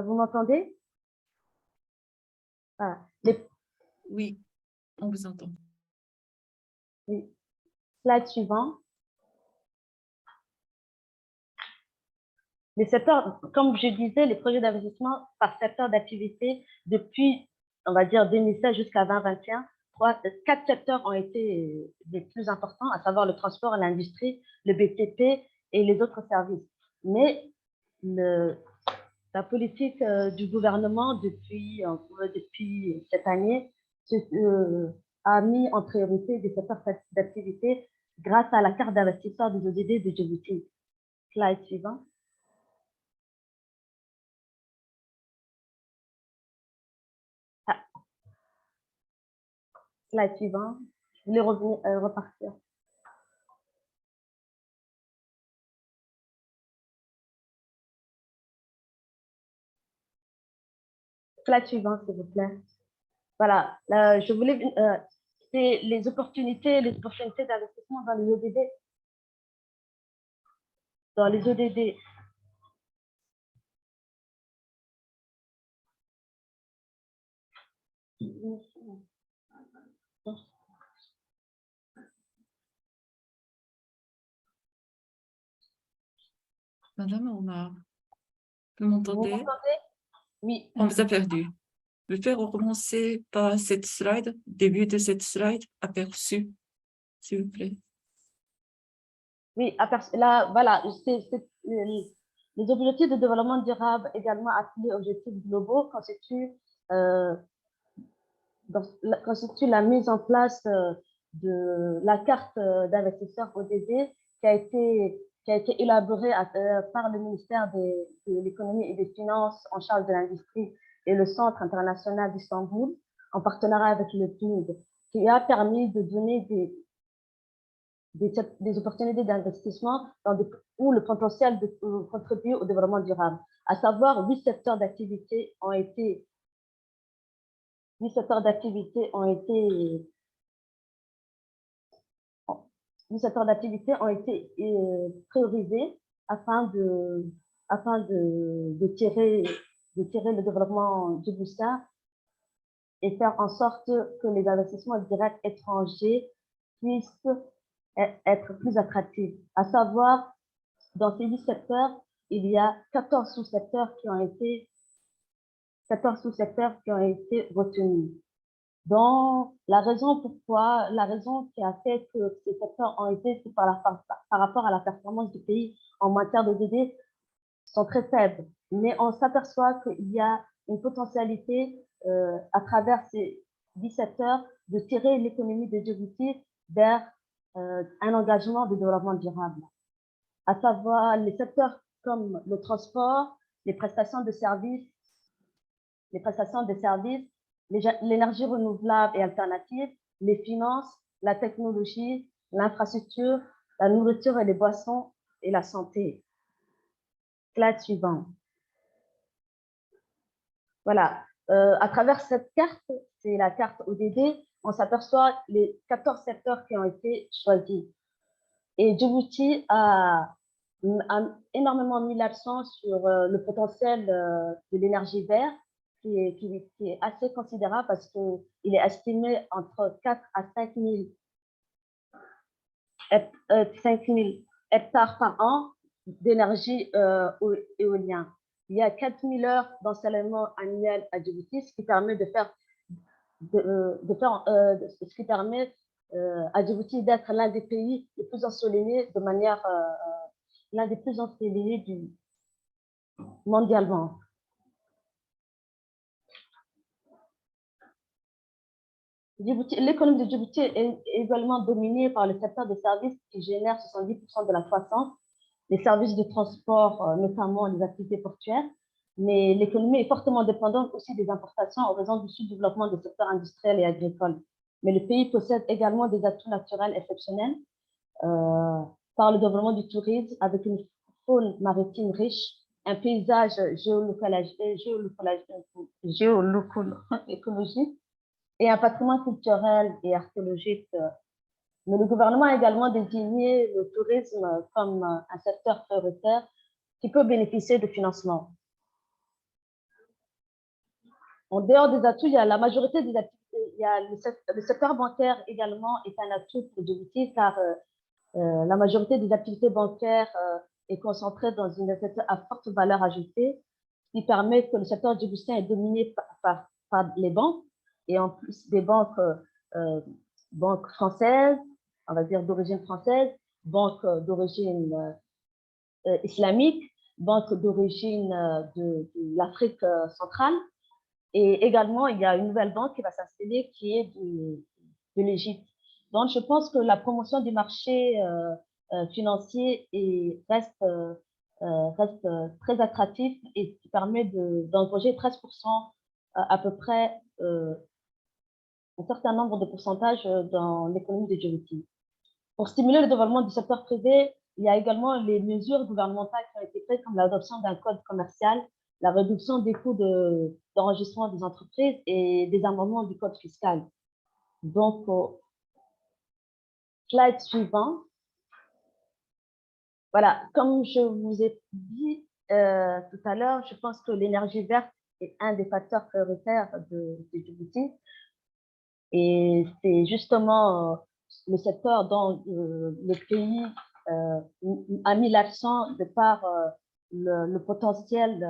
vous m'entendez? Ah, Oui, on vous entend. Oui. Slide suivant. Les secteurs, comme je disais, les projets d'investissement par secteur d'activité depuis, on va dire, 2016 jusqu'à 2021, 4 secteurs ont été les plus importants, à savoir le transport, l'industrie, le BTP et les autres services. Mais la politique du gouvernement depuis cette année a mis en priorité des secteurs d'activité grâce à la carte d'investisseur des ODD de Djibouti. Slide suivant. Slide suivant. Je voulais repartir. Slide suivant, s'il vous plaît. Voilà, je voulais, c'est les opportunités d'investissement dans les ODD. Dans les ODD. Madame, vous m'entendez? Oui. On vous a perdu. Vous pouvez recommencer par cette slide, début de cette slide, aperçu, s'il vous plaît. Oui, aperçu. Là, voilà, les objectifs de développement durable, également appelés objectifs globaux, constituent la mise en place de la carte d'investisseurs ODD qui a été élaborée par le ministère de l'économie et des finances en charge de l'industrie et le Centre international d'Istanbul, en partenariat avec le PNUD, qui a permis de donner des opportunités d'investissement où le potentiel de contribuer au développement durable. À savoir, 8 secteurs d'activité ont été priorisés afin de tirer le développement djiboutien et faire en sorte que les investissements directs étrangers puissent être plus attractifs. À savoir, dans ces 8 secteurs, il y a 14 sous-secteurs qui ont été retenus. Donc, la raison qui a fait que ces secteurs ont été, par rapport à la performance du pays en matière de DD, sont très faibles. Mais on s'aperçoit qu'il y a une potentialité à travers ces 10 secteurs de tirer l'économie de Djibouti vers un engagement de développement durable. À savoir les secteurs comme le transport, les prestations de services, l'énergie renouvelable et alternative, les finances, la technologie, l'infrastructure, la nourriture et les boissons et la santé. Slide suivant. Voilà. À travers cette carte, c'est la carte ODD, on s'aperçoit les 14 secteurs qui ont été choisis. Et Djibouti a énormément mis l'accent sur le potentiel de l'énergie verte, qui est assez considérable parce qu'il est estimé entre 4 à 5 000 hectares par an d'énergie éolienne. Il y a 4 000 heures d'ensoleillement annuel à Djibouti, ce qui permet à Djibouti d'être l'un des pays les plus ensoleillés l'un des plus ensoleillés mondialement. L'économie de Djibouti est également dominée par le secteur des services qui génère 70% de la croissance, les services de transport, notamment les activités portuaires, mais l'économie est fortement dépendante aussi des importations en raison du sous-développement des secteurs industriels et agricoles. Mais le pays possède également des atouts naturels exceptionnels par le développement du tourisme avec une faune maritime riche, un paysage géoloco-écologique et un patrimoine culturel et archéologique. Mais le gouvernement a également désigné le tourisme comme un secteur prioritaire qui peut bénéficier de financement. En dehors des atouts, il y a la majorité des activités. Il y a le secteur bancaire également est un atout pour Djibouti car la majorité des activités bancaires est concentrée dans une secteur à forte valeur ajoutée qui permet que le secteur djiboutien est dominé par les banques et en plus des banques françaises, on va dire d'origine française, banques d'origine islamique, banques d'origine de l'Afrique centrale. Et également, il y a une nouvelle banque qui va s'installer qui est de l'Égypte. Donc, je pense que la promotion du marché financier reste très attractif et qui permet d'engager 13% à peu près un certain nombre de pourcentages dans l'économie de Djibouti. Pour stimuler le développement du secteur privé, il y a également les mesures gouvernementales qui ont été prises comme l'adoption d'un code commercial, la réduction des coûts de d'enregistrement des entreprises et des amendements du code fiscal. Donc, au slide suivant, voilà, comme je vous ai dit tout à l'heure, je pense que l'énergie verte est un des facteurs prioritaires de Djibouti. Et c'est justement le secteur dont le pays a mis l'accent de par le potentiel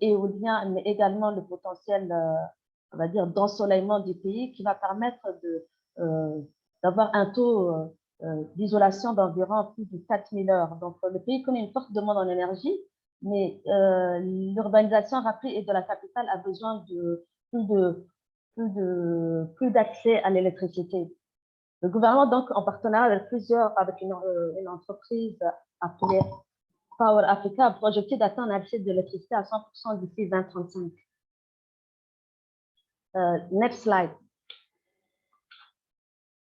éolien, mais également le potentiel, on va dire, d'ensoleillement du pays qui va permettre d'avoir un taux d'isolation d'environ plus de 4000 heures. Donc, le pays connaît une forte demande en énergie, mais l'urbanisation rapide de la capitale a besoin de plus d'accès à l'électricité. Le gouvernement, donc, en partenariat avec une entreprise appelée Power Africa, a projeté d'atteindre un accès de l'électricité à 100% d'ici 2035. Next slide.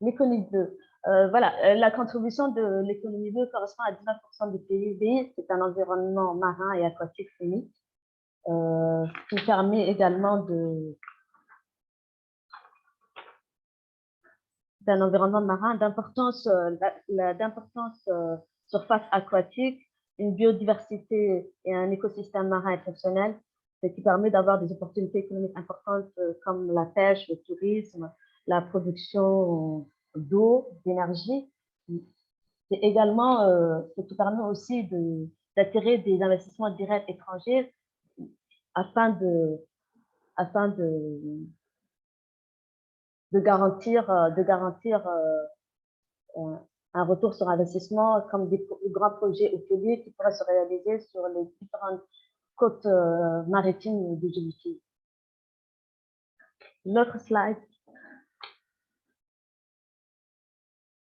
L'économie bleue. Voilà, la contribution de l'économie bleue correspond à 19% du PIB. C'est un environnement marin et aquatique unique qui permet également d'un environnement marin d'importance surface aquatique, une biodiversité et un écosystème marin exceptionnel, ce qui permet d'avoir des opportunités économiques importantes comme la pêche, le tourisme, la production d'eau, d'énergie. C'est également ce qui permet aussi d'attirer des investissements directs étrangers afin de garantir un retour sur investissement comme des grands projets hôteliers qui pourraient se réaliser sur les différentes côtes maritimes de Djibouti. L'autre slide.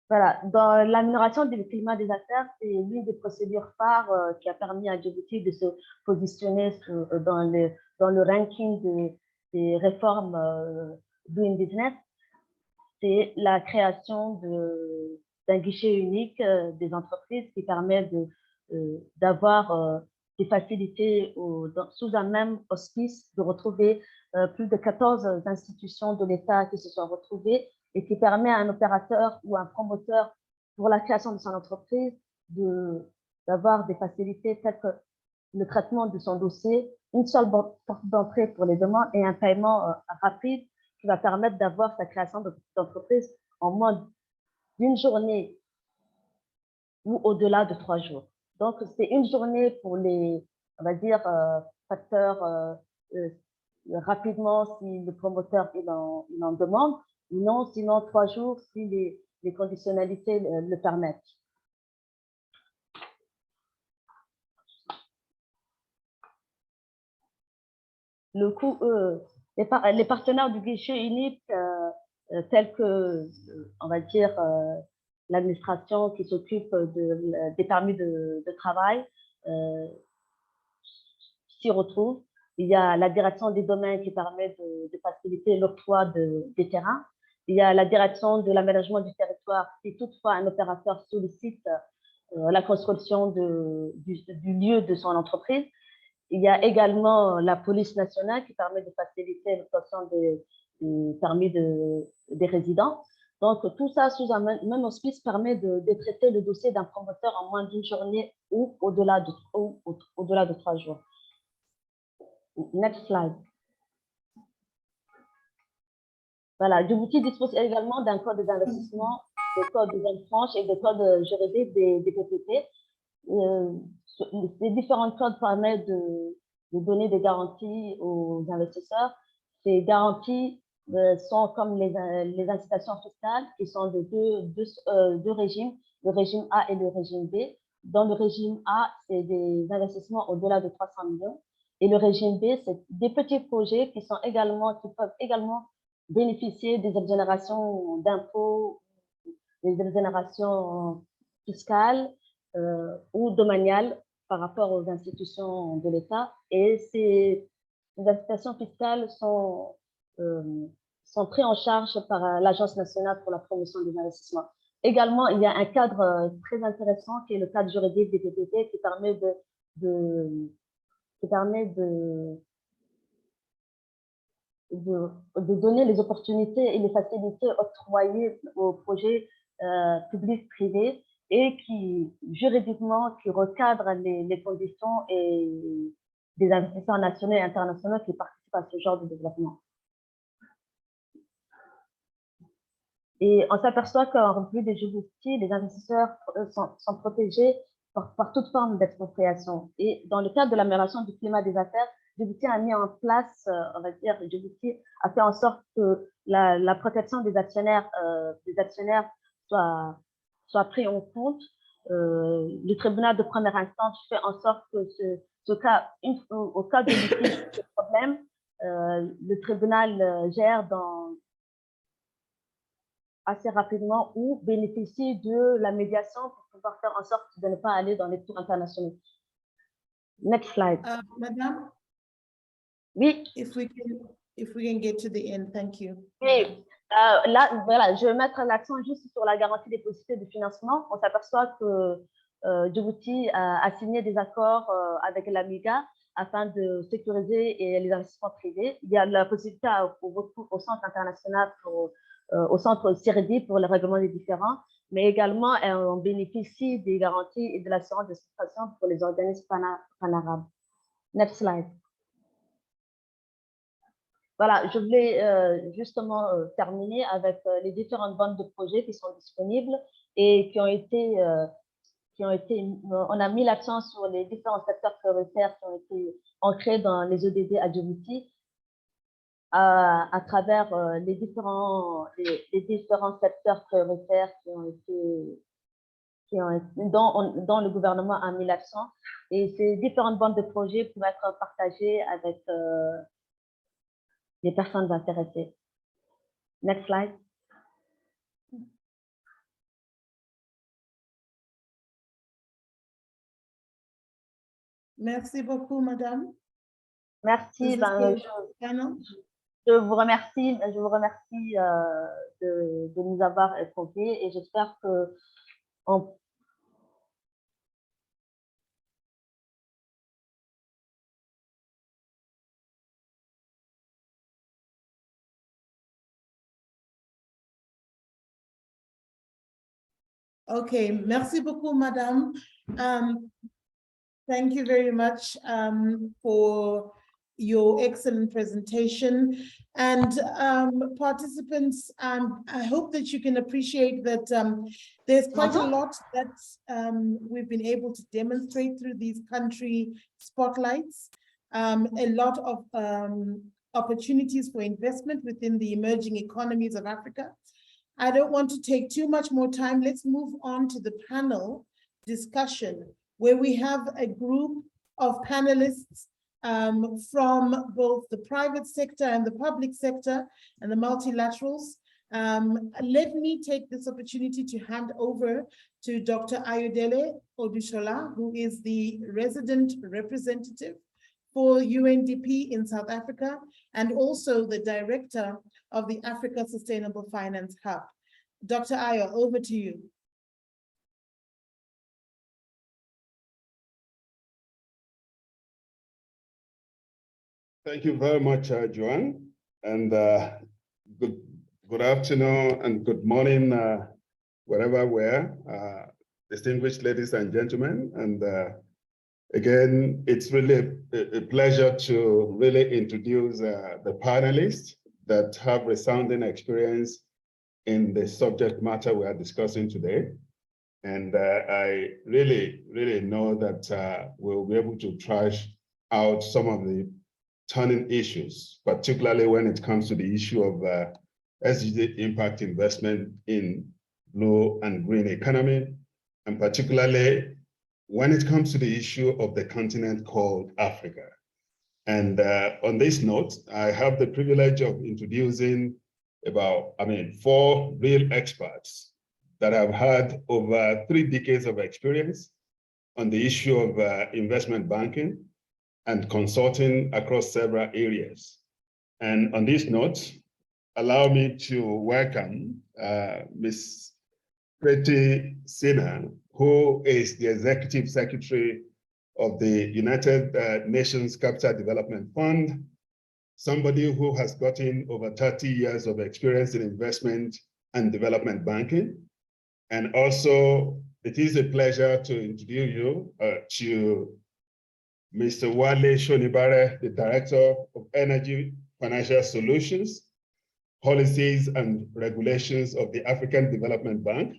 Voilà, dans l'amélioration du climat des affaires, c'est l'une des procédures phares qui a permis à Djibouti de se positionner dans le ranking des réformes Doing Business. C'est la création d'un guichet unique des entreprises qui permet d'avoir des facilités sous un même auspice, de retrouver plus de 14 institutions de l'État qui se sont retrouvées et qui permet à un opérateur ou un promoteur pour la création de son entreprise d'avoir des facilités telles que le traitement de son dossier, une seule porte d'entrée pour les demandes et un paiement rapide qui va permettre d'avoir sa création d'entreprise en moins d'une journée ou au-delà de 3 jours. Donc, c'est une journée pour les, on va dire, facteurs rapidement si le promoteur il en demande, ou non, sinon 3 jours si les conditionnalités le permettent. Le coût, les partenaires du guichet unique, tels que, on va dire, l'administration qui s'occupe des permis de travail, s'y retrouvent. Il y a la direction des domaines qui permet de faciliter l'octroi des terrains. Il y a la direction de l'aménagement du territoire si toutefois un opérateur sollicite la construction du lieu de son entreprise. Il y a également la police nationale qui permet de faciliter l'obtention des permis des résidents. Donc, tout ça sous un même auspice permet de traiter le dossier d'un promoteur en moins d'une journée ou au-delà de 3 jours. Next slide. Voilà, Djibouti dispose également d'un code des investissements, des codes des zones franches et des codes juridiques des PPP. Ces différents codes permettent de donner des garanties aux investisseurs. Ces garanties sont comme les incitations fiscales qui sont de deux régimes, le régime A et le régime B. Dans le régime A, c'est des investissements au-delà de 300 millions. Et le régime B, c'est des petits projets qui peuvent également bénéficier des exonérations d'impôts, des exonérations fiscales ou domaniales par rapport aux institutions de l'État. Et ces incitations fiscales sont prises en charge par l'Agence nationale pour la promotion des investissements. Également, il y a un cadre très intéressant qui est le cadre juridique des PPP qui permet de donner les opportunités et les facilités octroyées aux projets publics privés et qui, juridiquement, qui recadrent les conditions et des investisseurs nationaux et internationaux qui participent à ce genre de développement. Et on s'aperçoit qu'en République de Djibouti, les investisseurs sont protégés par toute forme d'expropriation. Et dans le cadre de l'amélioration du climat des affaires, Djibouti a mis en place, on va dire, Djibouti a fait en sorte que la protection des actionnaires soit prise en compte. Le tribunal de première instance fait en sorte que au cas de litige de problème, le tribunal gère assez rapidement ou bénéficie de la médiation pour pouvoir faire en sorte de ne pas aller dans les tours internationaux. Next slide. Madame? Oui. If we can get to the end, thank you. Oui. Là, voilà, je vais mettre l'accent juste sur la garantie des possibilités de financement. On s'aperçoit que Djibouti a signé des accords avec l'AMIGA afin de sécuriser les investissements privés. Il y a la possibilité au recours au centre international, au centre CIRDI pour le règlement des différends, mais également on bénéficie des garanties et de l'assurance de situation pour les organismes panarabes. Next slide. Voilà, je voulais justement terminer avec les différentes bandes de projets qui sont disponibles et qui ont été, on a mis l'accent sur les différents secteurs prioritaires qui ont été ancrés dans les EDD à Djibouti à travers les différents secteurs prioritaires dont le gouvernement a mis l'accent. Et ces différentes bandes de projets pourraient être partagées avec les personnes intéressées. Next slide. Merci beaucoup, madame. Merci. Je vous remercie de nous avoir écoutés et j'espère que Okay, merci beaucoup, madame. Thank you very much for your excellent presentation. And participants, I hope that you can appreciate that there's quite a lot that we've been able to demonstrate through these country spotlights, a lot of opportunities for investment within the emerging economies of Africa. I don't want to take too much more time. Let's move on to the panel discussion, where we have a group of panelists from both the private sector and the public sector and the multilaterals. Let me take this opportunity to hand over to Dr. Ayodele Odushola, who is the resident representative for UNDP in South Africa, and also the director of the Africa Sustainable Finance Hub. Dr. Ayo, over to you. Thank you very much, Joanne, and good afternoon and good morning, wherever we are, distinguished ladies and gentlemen. And again, it's really a pleasure to really introduce the panelists that have resounding experience in the subject matter we are discussing today. And I really know that we'll be able to trash out some of the turning issues, particularly when it comes to the issue of SDG impact investment in blue and green economy, and particularly when it comes to the issue of the continent called Africa. And on this note, I have the privilege of introducing four real experts that have had over 3 decades of experience on the issue of investment banking and consulting across several areas. And on this note, allow me to welcome Ms. Freddie Sinner, who is the Executive Secretary of the United Nations Capital Development Fund, somebody who has gotten over 30 years of experience in investment and development banking. And also, it is a pleasure to introduce you to Mr. Wale Shonibare, the Director of Energy Financial Solutions, Policies and Regulations of the African Development Bank,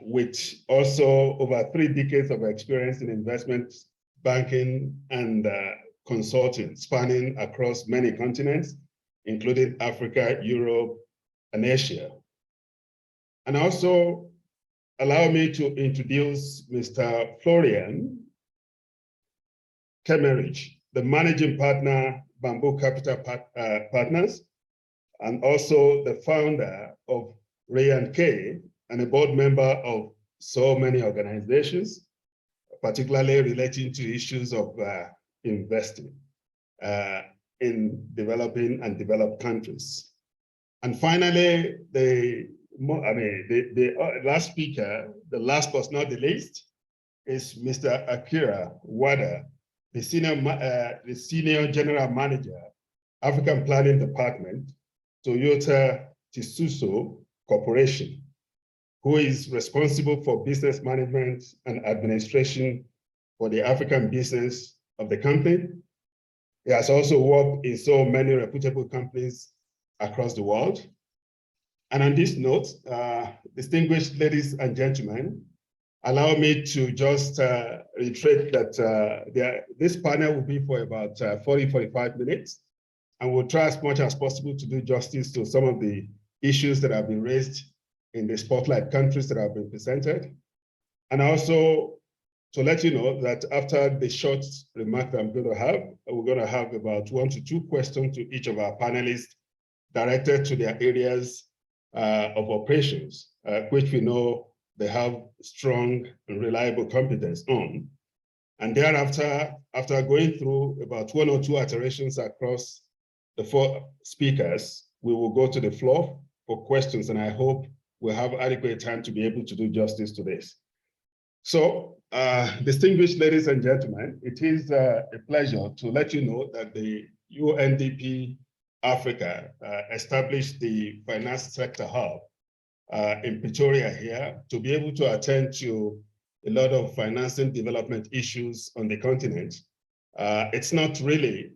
with also over 3 decades of experience in investment banking and consulting, spanning across many continents, including Africa, Europe, and Asia. And also, allow me to introduce Mr. Florian Kemerich, the Managing Partner, Bamboo Capital Partners, and also the founder of Ray & K, and a board member of so many organizations, particularly relating to issues of investing in developing and developed countries. And finally, the last speaker, the last but not the least, is Mr. Akira Wada, the Senior General Manager, African Planning Department, Toyota Tsuso Corporation, who is responsible for business management and administration for the African business of the company. He has also worked in so many reputable companies across the world. And on this note, distinguished ladies and gentlemen, allow me to just reiterate that this panel will be for about 40-45 minutes, and we'll try as much as possible to do justice to some of the issues that have been raised in the spotlight countries that have been presented. And also to let you know that after the short remark that I'm going to have, we're going to have about 1 to 2 questions to each of our panelists directed to their areas of operations, which we know they have strong and reliable competence on. And thereafter, after going through about 1 or 2 iterations across the 4 speakers, we will go to the floor for questions, and I hope we'll have adequate time to be able to do justice to this. So, distinguished ladies and gentlemen, it is a pleasure to let you know that the UNDP Africa established the Finance Sector Hub in Pretoria here to be able to attend to a lot of financing development issues on the continent. It's not really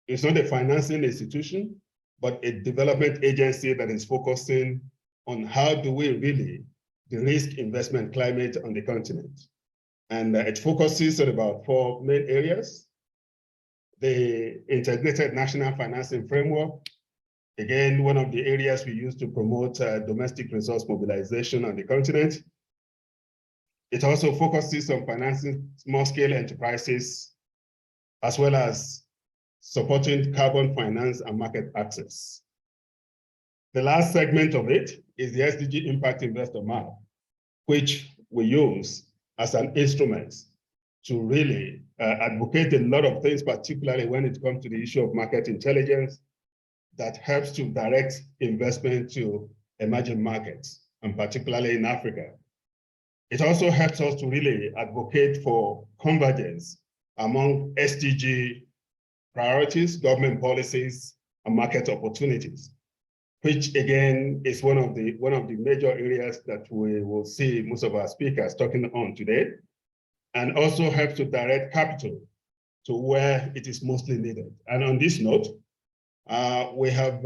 it's not a financing institution, but a development agency that is focusing on how do we really de-risk investment climate on the continent. And it focuses on about 4 main areas: the integrated national financing framework. Again, one of the areas we use to promote domestic resource mobilization on the continent. It also focuses on financing small-scale enterprises, as well as supporting carbon finance and market access. The last segment of it is the SDG Impact Investor Map, which we use as an instrument to really advocate a lot of things, particularly when it comes to the issue of market intelligence that helps to direct investment to emerging markets, and particularly in Africa. It also helps us to really advocate for convergence among SDG priorities, government policies, and market opportunities, which again is one of the major areas that we will see most of our speakers talking on today, and also helps to direct capital to where it is mostly needed. And on this note, we have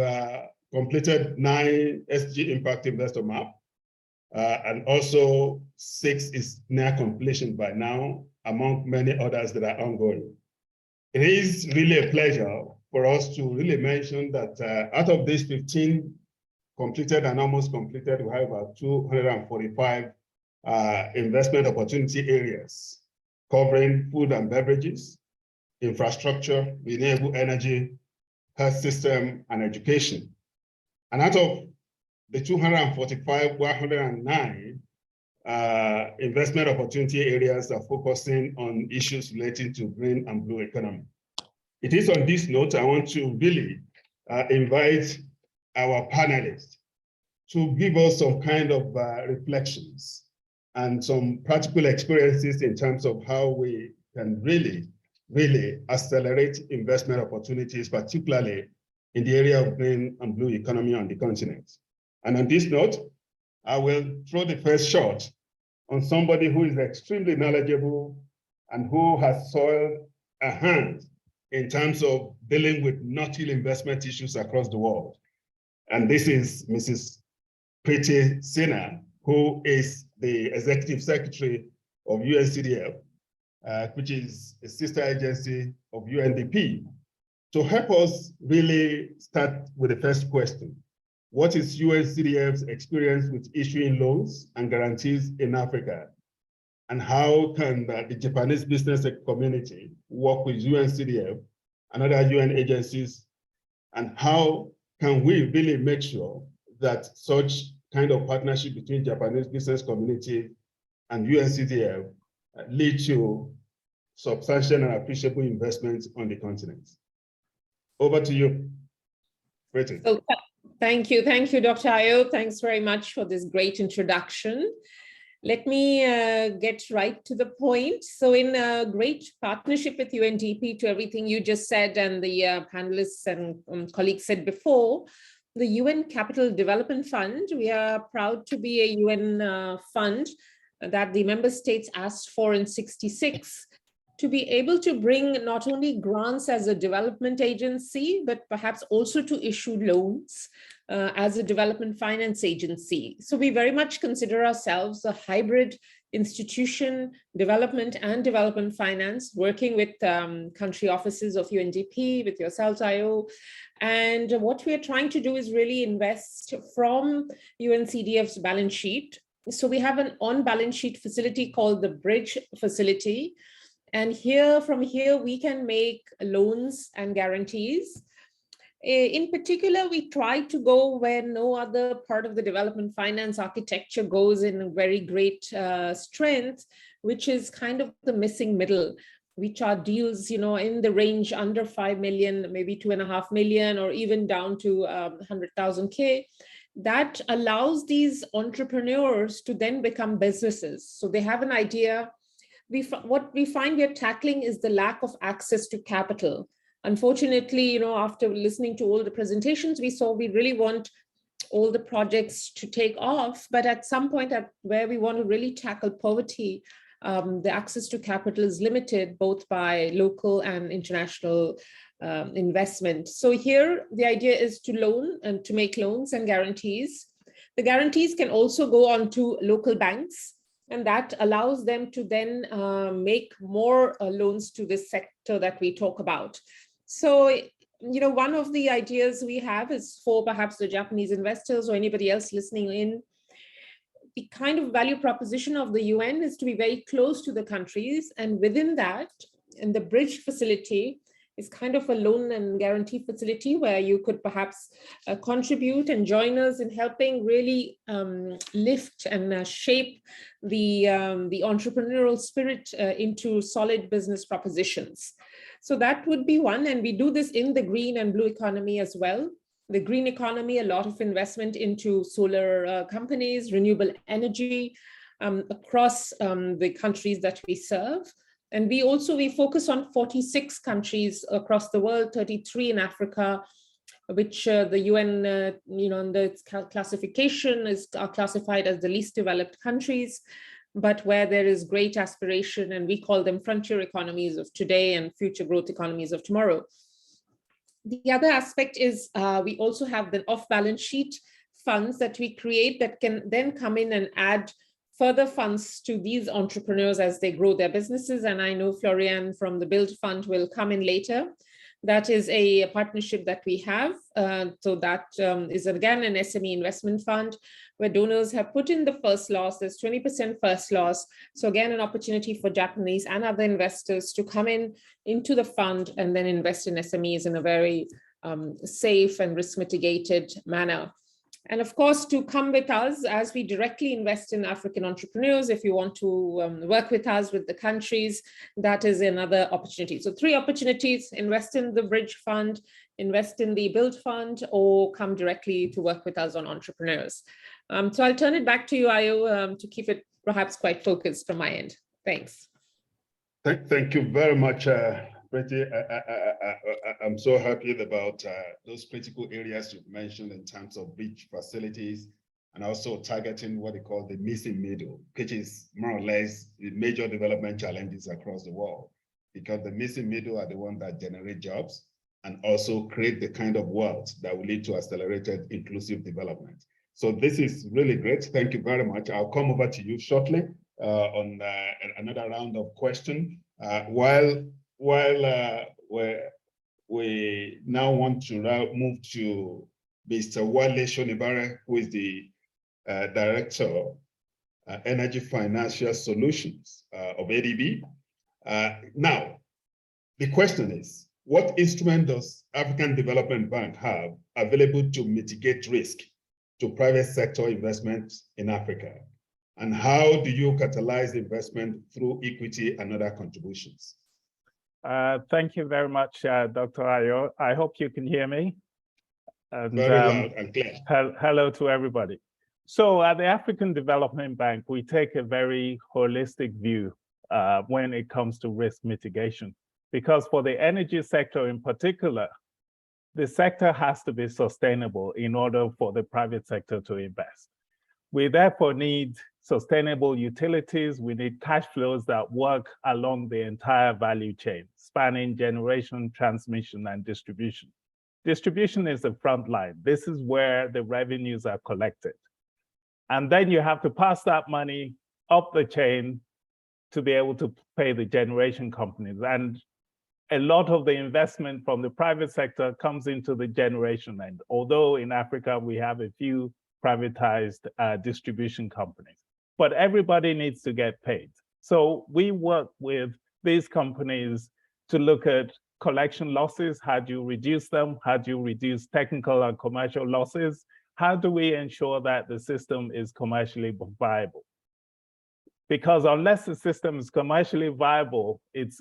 completed 9 SDG Impact Investor Map, and also 6 is near completion by now, among many others that are ongoing. It is really a pleasure for us to really mention that out of these 15 completed and almost completed, we have about 245 investment opportunity areas covering food and beverages, infrastructure, renewable energy, health system, and education. And out of the 245, 109 investment opportunity areas are focusing on issues relating to green and blue economy. It is on this note, I want to really invite our panelists to give us some kind of reflections and some practical experiences in terms of how we can really really accelerate investment opportunities, particularly in the area of green and blue economy on the continent. And on this note, I will throw the first shot on somebody who is extremely knowledgeable and who has soiled a hand in terms of dealing with no-till investment issues across the world. And this is Mrs. Freddie Sinner, who is the Executive Secretary of UNCDF, which is a sister agency of UNDP. To help us really start with the first question, what is UNCDF's experience with issuing loans and guarantees in Africa? And how can the Japanese business community work with UNCDF and other UN agencies? And how can we really make sure that such kind of partnership between Japanese business community and UNCDF lead to substantial and appreciable investments on the continent? Over to you, Freddie. So, thank you, Dr. Ayo. Thanks very much for this great introduction. Let me get right to the point. So in a great partnership with UNDP to everything you just said and the panelists and colleagues said before, the UN Capital Development Fund, we are proud to be a UN fund that the member states asked for in '66 to be able to bring not only grants as a development agency, but perhaps also to issue loans as a development finance agency. So we very much consider ourselves a hybrid institution, development and development finance, working with country offices of UNDP, with yourselves, IO. And what we are trying to do is really invest from UNCDF's balance sheet. So we have an on-balance sheet facility called the Bridge Facility. And from here, we can make loans and guarantees. In particular, we try to go where no other part of the development finance architecture goes in very great strength, which is kind of the missing middle, which are deals, in the range under 5 million, maybe 2.5 million, or even down to 100,000 K. That allows these entrepreneurs to then become businesses. So they have an idea. What we find we're tackling is the lack of access to capital. Unfortunately, after listening to all the presentations, we really want all the projects to take off, but at some point where we want to really tackle poverty, the access to capital is limited both by local and international investment. So here, the idea is to loan and to make loans and guarantees. The guarantees can also go on to local banks, and that allows them to then make more loans to this sector that we talk about. So, one of the ideas we have is for perhaps the Japanese investors or anybody else listening in, the kind of value proposition of the UN is to be very close to the countries. And within that, in the Bridge Facility, is kind of a loan and guarantee facility where you could perhaps contribute and join us in helping really lift and shape the entrepreneurial spirit into solid business propositions. So that would be one, and we do this in the green and blue economy as well. The green economy, a lot of investment into solar companies, renewable energy across the countries that we serve. And we focus on 46 countries across the world, 33 in Africa, which the UN, in the classification are classified as the least developed countries, but where there is great aspiration, and we call them frontier economies of today and future growth economies of tomorrow. The other aspect is we also have the off-balance sheet funds that we create that can then come in and add further funds to these entrepreneurs as they grow their businesses. And I know Florian from the Build Fund will come in later. That is a partnership that we have. So that is again an SME investment fund where donors have put in the first loss. There's 20% first loss. So again, an opportunity for Japanese and other investors to come into the fund and then invest in SMEs in a very safe and risk mitigated manner. And of course, to come with us as we directly invest in African entrepreneurs, if you want to work with us with the countries, that is another opportunity. So 3 opportunities: invest in the Bridge Fund, invest in the Build Fund, or come directly to work with us on entrepreneurs. So I'll turn it back to you, Ayo, to keep it perhaps quite focused from my end. Thanks. Thank you very much, I'm so happy about those critical areas you've mentioned in terms of beach facilities and also targeting what they call the missing middle, which is more or less the major development challenges across the world, because the missing middle are the ones that generate jobs and also create the kind of wealth that will lead to accelerated inclusive development. So this is really great. Thank you very much. I'll come over to you shortly on another round of questions. While we now want to move to Mr. Wale Shonibare, who is the Director of Energy Financial Solutions of ADB. Now, the question is, what instrument does African Development Bank have available to mitigate risk to private sector investments in Africa? And how do you catalyze investment through equity and other contributions? Thank you very much, Dr. Ayo. I hope you can hear me. And, very loud and clear. Hello to everybody. So at the African Development Bank, we take a very holistic view when it comes to risk mitigation, because for the energy sector in particular, the sector has to be sustainable in order for the private sector to invest. We therefore need sustainable utilities. We need cash flows that work along the entire value chain, spanning generation, transmission, and distribution. Distribution is the front line. This is where the revenues are collected. And then you have to pass that money up the chain to be able to pay the generation companies. And a lot of the investment from the private sector comes into the generation end, although in Africa, we have a few privatized distribution companies. But everybody needs to get paid. So we work with these companies to look at collection losses. How do you reduce them? How do you reduce technical and commercial losses? How do we ensure that the system is commercially viable? Because unless the system is commercially viable, it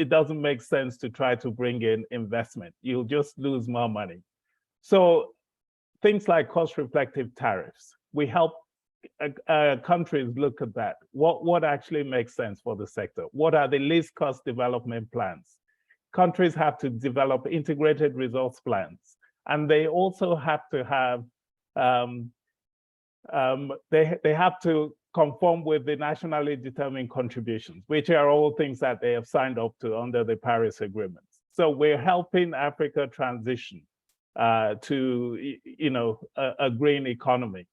doesn't make sense to try to bring in investment. You'll just lose more money. So things like cost-reflective tariffs, we help countries look at that. What actually makes sense for the sector? What are the least cost development plans? Countries have to develop integrated resource plans, and they also have to have, they have to conform with the nationally determined contributions, which are all things that they have signed up to under the Paris Agreement. So we're helping Africa transition to a green economy.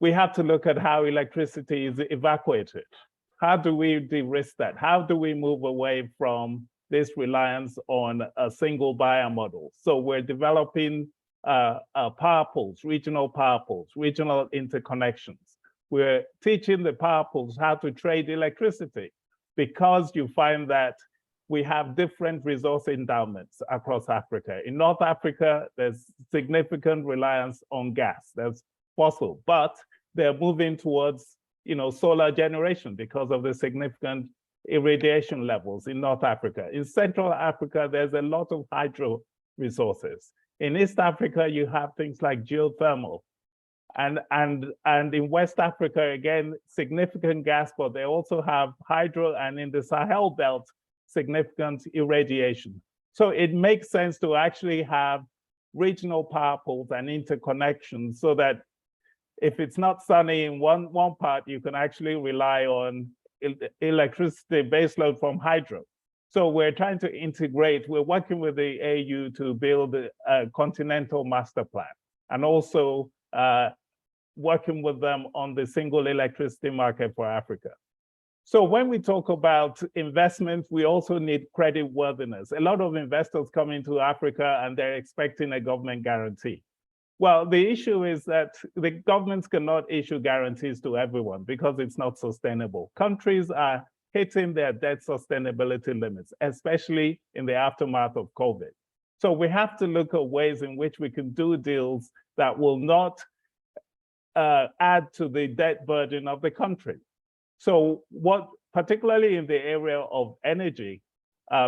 We have to look at how electricity is evacuated. How do we de-risk that? How do we move away from this reliance on a single buyer model? So we're developing power pools, regional interconnections. We're teaching the power pools how to trade electricity, because you find that we have different resource endowments across Africa. In North Africa, there's significant reliance on gas. There's fossil, but they're moving towards solar generation because of the significant irradiation levels in North Africa. In Central Africa, there's a lot of hydro resources. In East Africa, you have things like geothermal. And in West Africa, again, significant gas, but they also have hydro, and in the Sahel belt, significant irradiation. So it makes sense to actually have regional power pools and interconnections, so that if it's not sunny in one part, you can actually rely on electricity baseload from hydro. So we're trying to integrate, we're working with the AU to build a continental master plan, and also working with them on the single electricity market for Africa. So when we talk about investment, we also need credit worthiness. A lot of investors come into Africa and they're expecting a government guarantee. Well, the issue is that the governments cannot issue guarantees to everyone because it's not sustainable. Countries are hitting their debt sustainability limits, especially in the aftermath of COVID. So we have to look at ways in which we can do deals that will not add to the debt burden of the country. So particularly in the area of energy,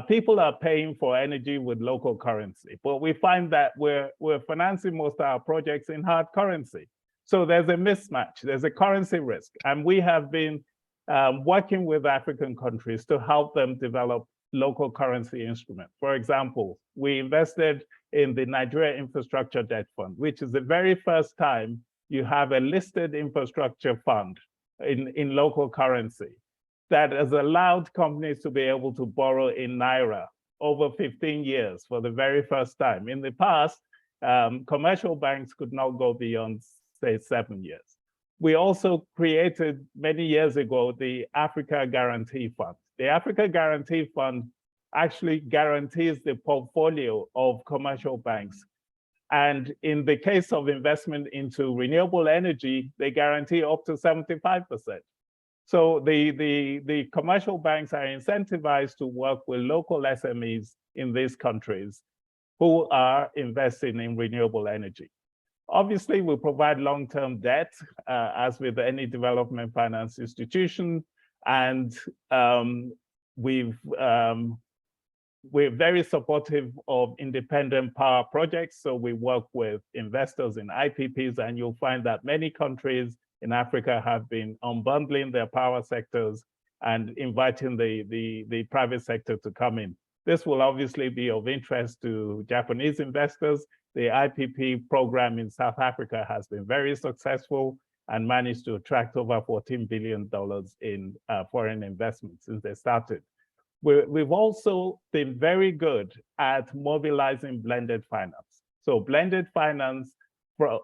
people are paying for energy with local currency, but we find that we're financing most of our projects in hard currency. So there's a mismatch, there's a currency risk. And we have been working with African countries to help them develop local currency instruments. For example, we invested in the Nigerian Infrastructure Debt Fund, which is the very first time you have a listed infrastructure fund in local currency that has allowed companies to be able to borrow in Naira over 15 years for the very first time. In the past, commercial banks could not go beyond, say, 7 years. We also created many years ago the Africa Guarantee Fund. The Africa Guarantee Fund actually guarantees the portfolio of commercial banks. And in the case of investment into renewable energy, they guarantee up to 75%. So the commercial banks are incentivized to work with local SMEs in these countries who are investing in renewable energy. Obviously, we provide long-term debt, as with any development finance institution, and we're very supportive of independent power projects. So we work with investors in IPPs, and you'll find that many countries in Africa have been unbundling their power sectors and inviting the private sector to come in. This will obviously be of interest to Japanese investors. The IPP program in South Africa has been very successful and managed to attract over $14 billion in foreign investments since they started. We've also been very good at mobilizing blended finance. So blended finance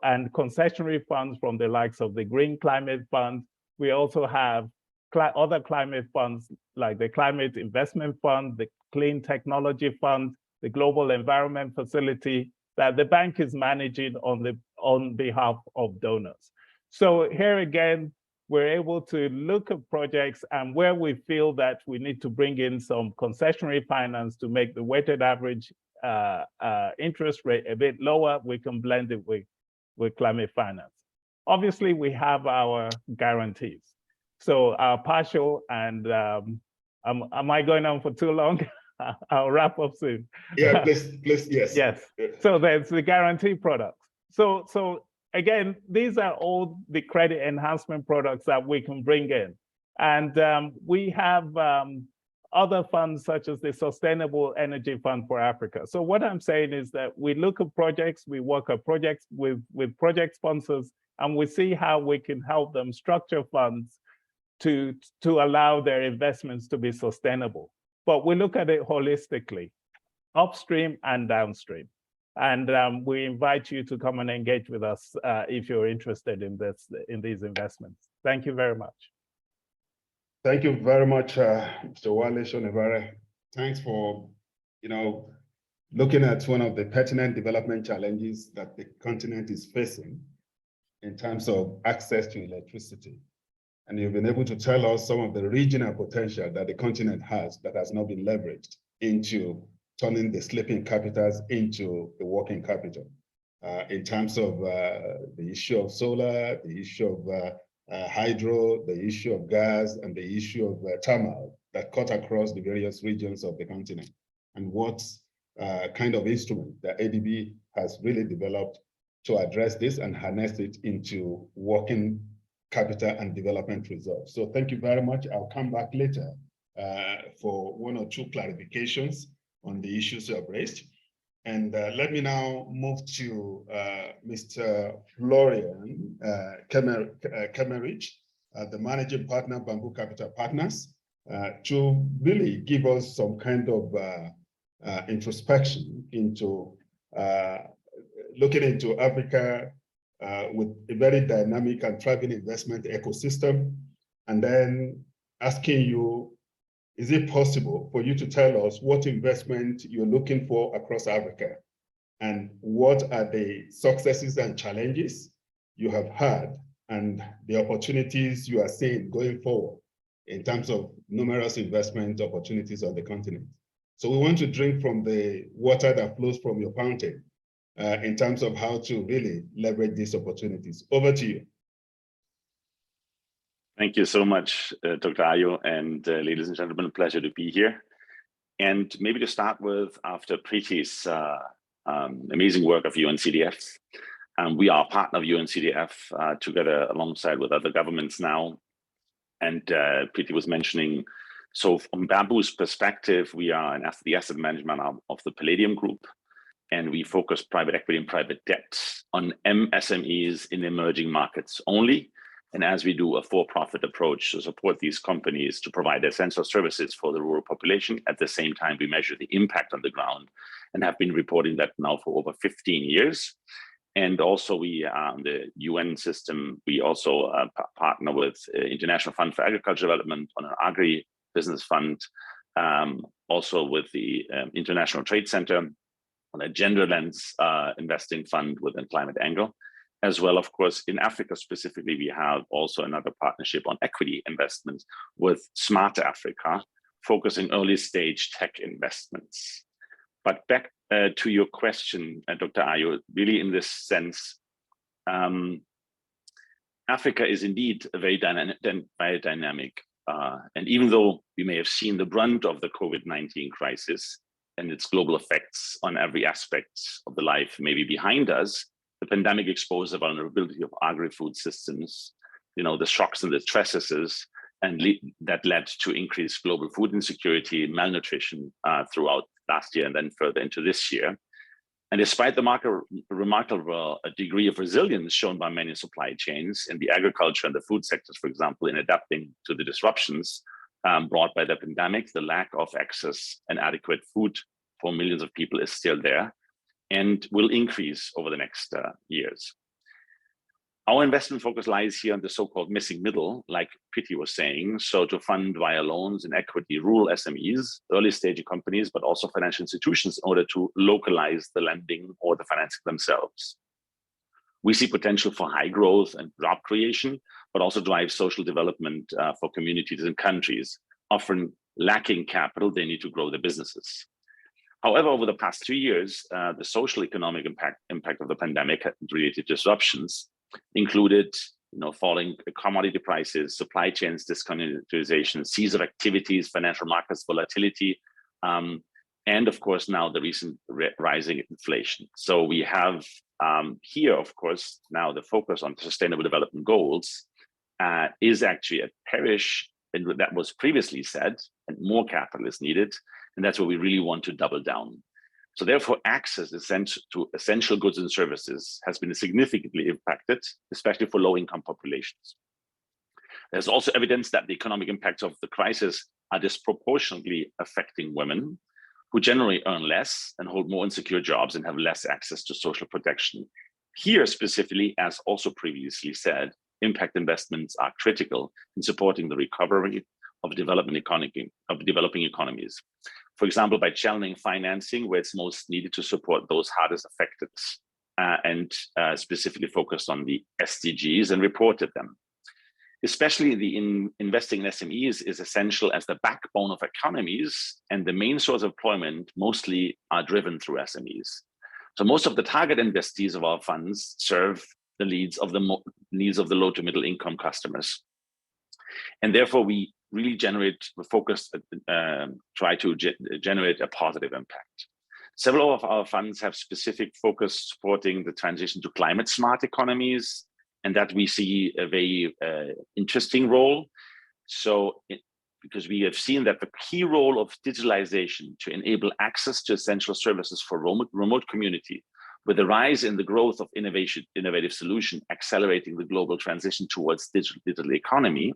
and concessionary funds from the likes of the Green Climate Fund. We also have other climate funds like the Climate Investment Fund, the Clean Technology Fund, the Global Environment Facility that the bank is managing on behalf of donors. So here again, we're able to look at projects, and where we feel that we need to bring in some concessionary finance to make the weighted average interest rate a bit lower, we can blend it with climate finance. Obviously, we have our guarantees. So our partial, and am I going on for too long? I'll wrap up soon. Yeah, please, yes. Yes. So there's the guarantee products. So again, these are all the credit enhancement products that we can bring in. And we have other funds such as the Sustainable Energy Fund for Africa. So what I'm saying is that we look at projects, we work at projects with project sponsors, and we see how we can help them structure funds to allow their investments to be sustainable. But we look at it holistically, upstream and downstream. And we invite you to come and engage with us if you're interested in these investments. Thank you very much. Thank you very much, Mr. Wale Shonevare. Thanks for, looking at one of the pertinent development challenges that the continent is facing in terms of access to electricity. And you've been able to tell us some of the regional potential that the continent has that has not been leveraged into turning the sleeping capitals into the working capital. In terms of the issue of solar, the issue of hydro, the issue of gas, and the issue of thermal that cut across the various regions of the continent, and what kind of instrument that ADB has really developed to address this and harness it into working capital and development results. So thank you very much. I'll come back later for one or two clarifications on the issues you have raised. And let me now move to Mr. Florian Kemerich, the managing partner, Bamboo Capital Partners, to really give us some kind of introspection into looking into Africa with a very dynamic and thriving investment ecosystem, and then asking you, is it possible for you to tell us what investment you're looking for across Africa, and what are the successes and challenges you have had, and the opportunities you are seeing going forward in terms of numerous investment opportunities on the continent? So we want to drink from the water that flows from your fountain in terms of how to really leverage these opportunities. Over to you. Thank you so much, Dr. Ayo, and ladies and gentlemen, pleasure to be here. And maybe to start with, after Preeti's amazing work of UNCDF, we are a partner of UNCDF together alongside with other governments now. And Preeti was mentioning So from Bamboo's perspective, we are the asset management arm of the Palladium Group, and we focus private equity and private debt on MSMEs in emerging markets only. And as we do a for-profit approach to support these companies to provide essential services for the rural population, at the same time, we measure the impact on the ground and have been reporting that now for over 15 years. And also we on the UN system, we also partner with International Fund for Agriculture Development on an agri-business fund, also with the International Trade Center on a gender lens investing fund with a climate angle. As well, of course, in Africa specifically, we have also another partnership on equity investments with Smart Africa, focusing early stage tech investments. But back to your question, Dr. Ayo, really in this sense, Africa is indeed a very dynamic. And even though we may have seen the brunt of the COVID-19 crisis and its global effects on every aspect of the life maybe behind us, the pandemic exposed the vulnerability of agri-food systems, the shocks and the stresses, and that led to increased global food insecurity, malnutrition throughout last year and then further into this year. And despite the remarkable degree of resilience shown by many supply chains in the agriculture and the food sectors, for example, in adapting to the disruptions brought by the pandemic, the lack of access and adequate food for millions of people is still there and will increase over the next years. Our investment focus lies here on the so-called missing middle, like Priti was saying, so to fund via loans and equity rural SMEs, early stage companies, but also financial institutions in order to localize the lending or the financing themselves. We see potential for high growth and job creation, but also drive social development for communities and countries. Often lacking capital, they need to grow their businesses. However, over the past 2 years, the social economic impact of the pandemic related disruptions included falling commodity prices, supply chains discontinuation, cease of activities, financial markets volatility, and of course now the recent rising inflation. So we have here, of course, now the focus on sustainable development goals is actually a perish, and that was previously said, and more capital is needed, and that's where we really want to double down. So therefore, access to essential goods and services has been significantly impacted, especially for low-income populations. There's also evidence that the economic impacts of the crisis are disproportionately affecting women, who generally earn less and hold more insecure jobs and have less access to social protection. Here specifically, as also previously said, impact investments are critical in supporting the recovery of developing economies. For example, by channeling financing where it's most needed to support those hardest affected, and specifically focused on the SDGs and reported them. Especially the investing in SMEs is essential as the backbone of economies, and the main source of employment mostly are driven through SMEs. So most of the target investees of our funds serve the needs of the low to middle income customers. And therefore we really try to generate a positive impact. Several of our funds have specific focus supporting the transition to climate smart economies, and that we see a very interesting role. So because we have seen that the key role of digitalization to enable access to essential services for remote community, with the rise in the growth of innovative solution accelerating the global transition towards digital economy,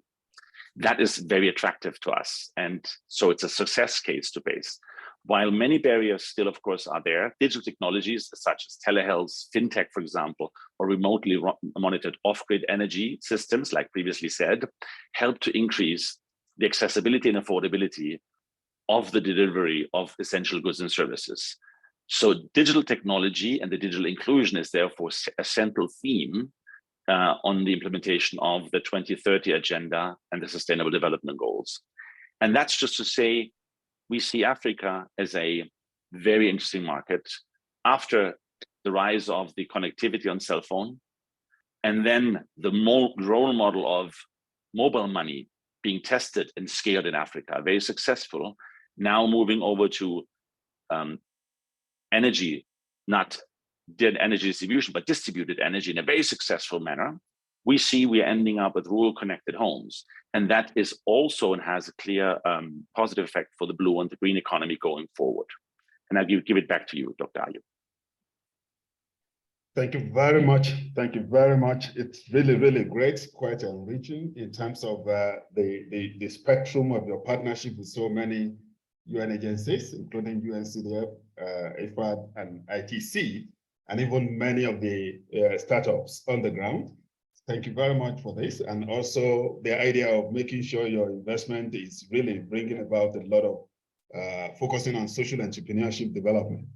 that is very attractive to us. And so it's a success case to base. While many barriers still, of course, are there, digital technologies such as telehealth, fintech, for example, or remotely monitored off-grid energy systems, like previously said, help to increase the accessibility and affordability of the delivery of essential goods and services. So digital technology and the digital inclusion is therefore a central theme on the implementation of the 2030 agenda and the Sustainable Development Goals. And that's just to say, we see Africa as a very interesting market after the rise of the connectivity on cell phone, and then the role model of mobile money being tested and scaled in Africa, very successful, now moving over to energy, not energy distribution, but distributed energy in a very successful manner. we see we are ending up with rural connected homes. And that is also and has a clear positive effect for the blue and the green economy going forward. And I give it back to you, Dr. Ayu. Thank you very much. Thank you very much. It's really, really great, quite enriching in terms of the spectrum of your partnership with so many UN agencies, including UNCDF, IFAD, and ITC, and even many of the startups on the ground. Thank you very much for this. And also the idea of making sure your investment is really bringing about a lot of focusing on social entrepreneurship development,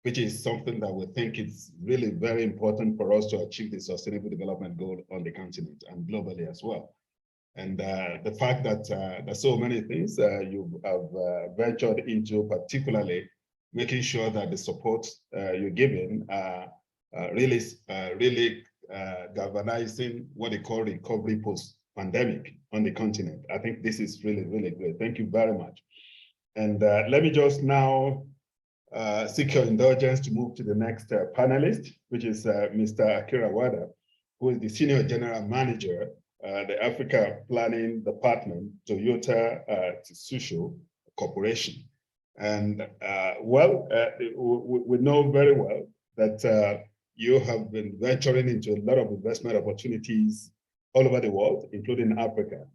which is something that we think is really very important for us to achieve the sustainable development goal on the continent and globally as well. And the fact that there's so many things you have ventured into, particularly making sure that the support you're giving really galvanizing what they call recovery post-pandemic on the continent. I think this is really, really great. Thank you very much. And let me just now seek your indulgence to move to the next panelist, which is Mr. Akira Wada, who is the Senior General Manager, the Africa Planning Department, Toyota Tsusho Corporation. And we know very well that you have been venturing into a lot of investment opportunities all over the world, including Africa.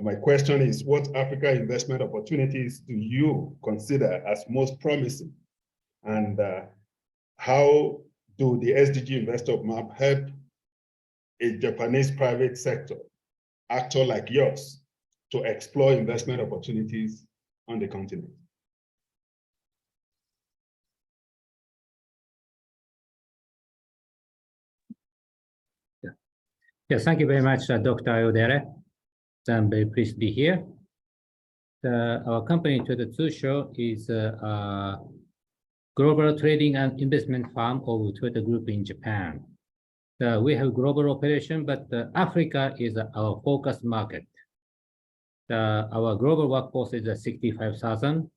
My question is, what Africa investment opportunities do you consider as most promising? And how do the SDG Investor Map help a Japanese private sector actor like yours to explore investment opportunities on the continent? Yes, thank you very much, Dr. Ayodele. I'm very pleased to be here. Our company, Toyota Tsusho, is a global trading and investment firm of Toyota Group in Japan. We have global operation, but Africa is our focus market. Our global workforce is 65,000.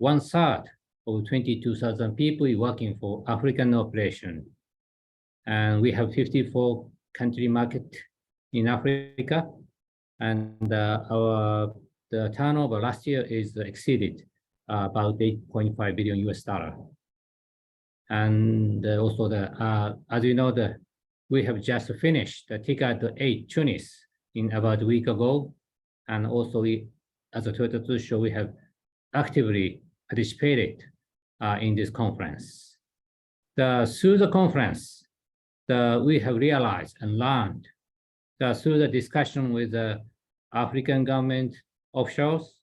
1/3 of 22,000 people is working for African operation. And we have 54 country market in Africa. And the turnover last year is exceeded about $8.5 billion US. And also as you know, we have just finished the TICAD 8 Tunis in about a week ago. And also as a Toyota Tsusho, we have actively participated in this conference. Through the conference, we have realized and learned that through the discussion with the African government officials,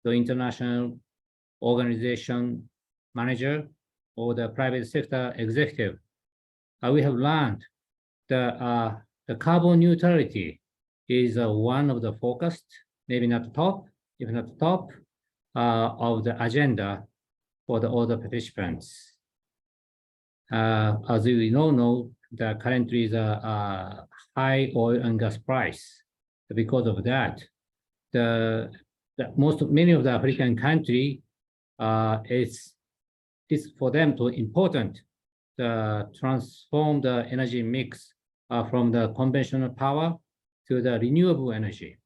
the international organization manager, or the private sector executive, we have learned that the carbon neutrality is one of the focused, maybe not the top, if not the top, of the agenda for all the participants. As we all know, currently is a high oil and gas price. Because of that, many of the African countries, it's for them to important to transform the energy mix from the conventional power to the renewable energy.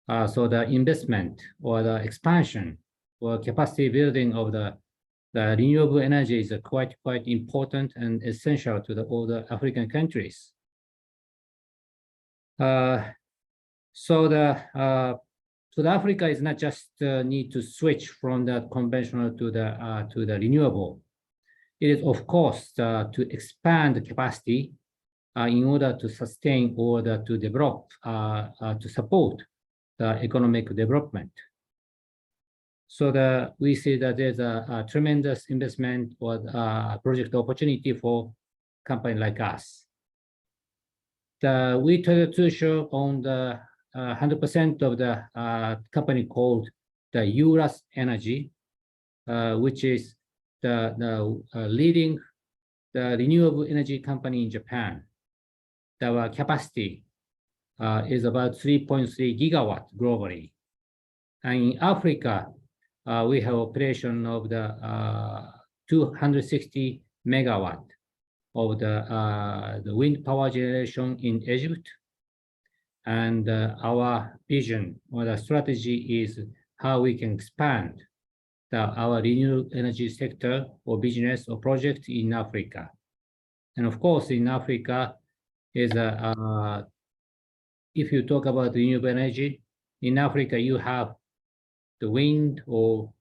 So the investment or the expansion or capacity building of the renewable energy is quite important and essential to all the African countries. So Africa is not just need to switch from the conventional to the renewable. It is of course to expand the capacity in order to sustain or to develop to support the economic development. So we see that there's a tremendous investment or project opportunity for companies like us. We Toyota Tsusho own 100% of the company called the Eurus Energy, which is the leading renewable energy company in Japan. Our capacity is about 3.3 gigawatts globally. And in Africa, we have operation of the 260 megawatt of the wind power generation in Egypt. And our vision or the strategy is how we can expand our renewable energy sector or business or project in Africa. And of course, in Africa is if you talk about renewable energy, in Africa you have the wind or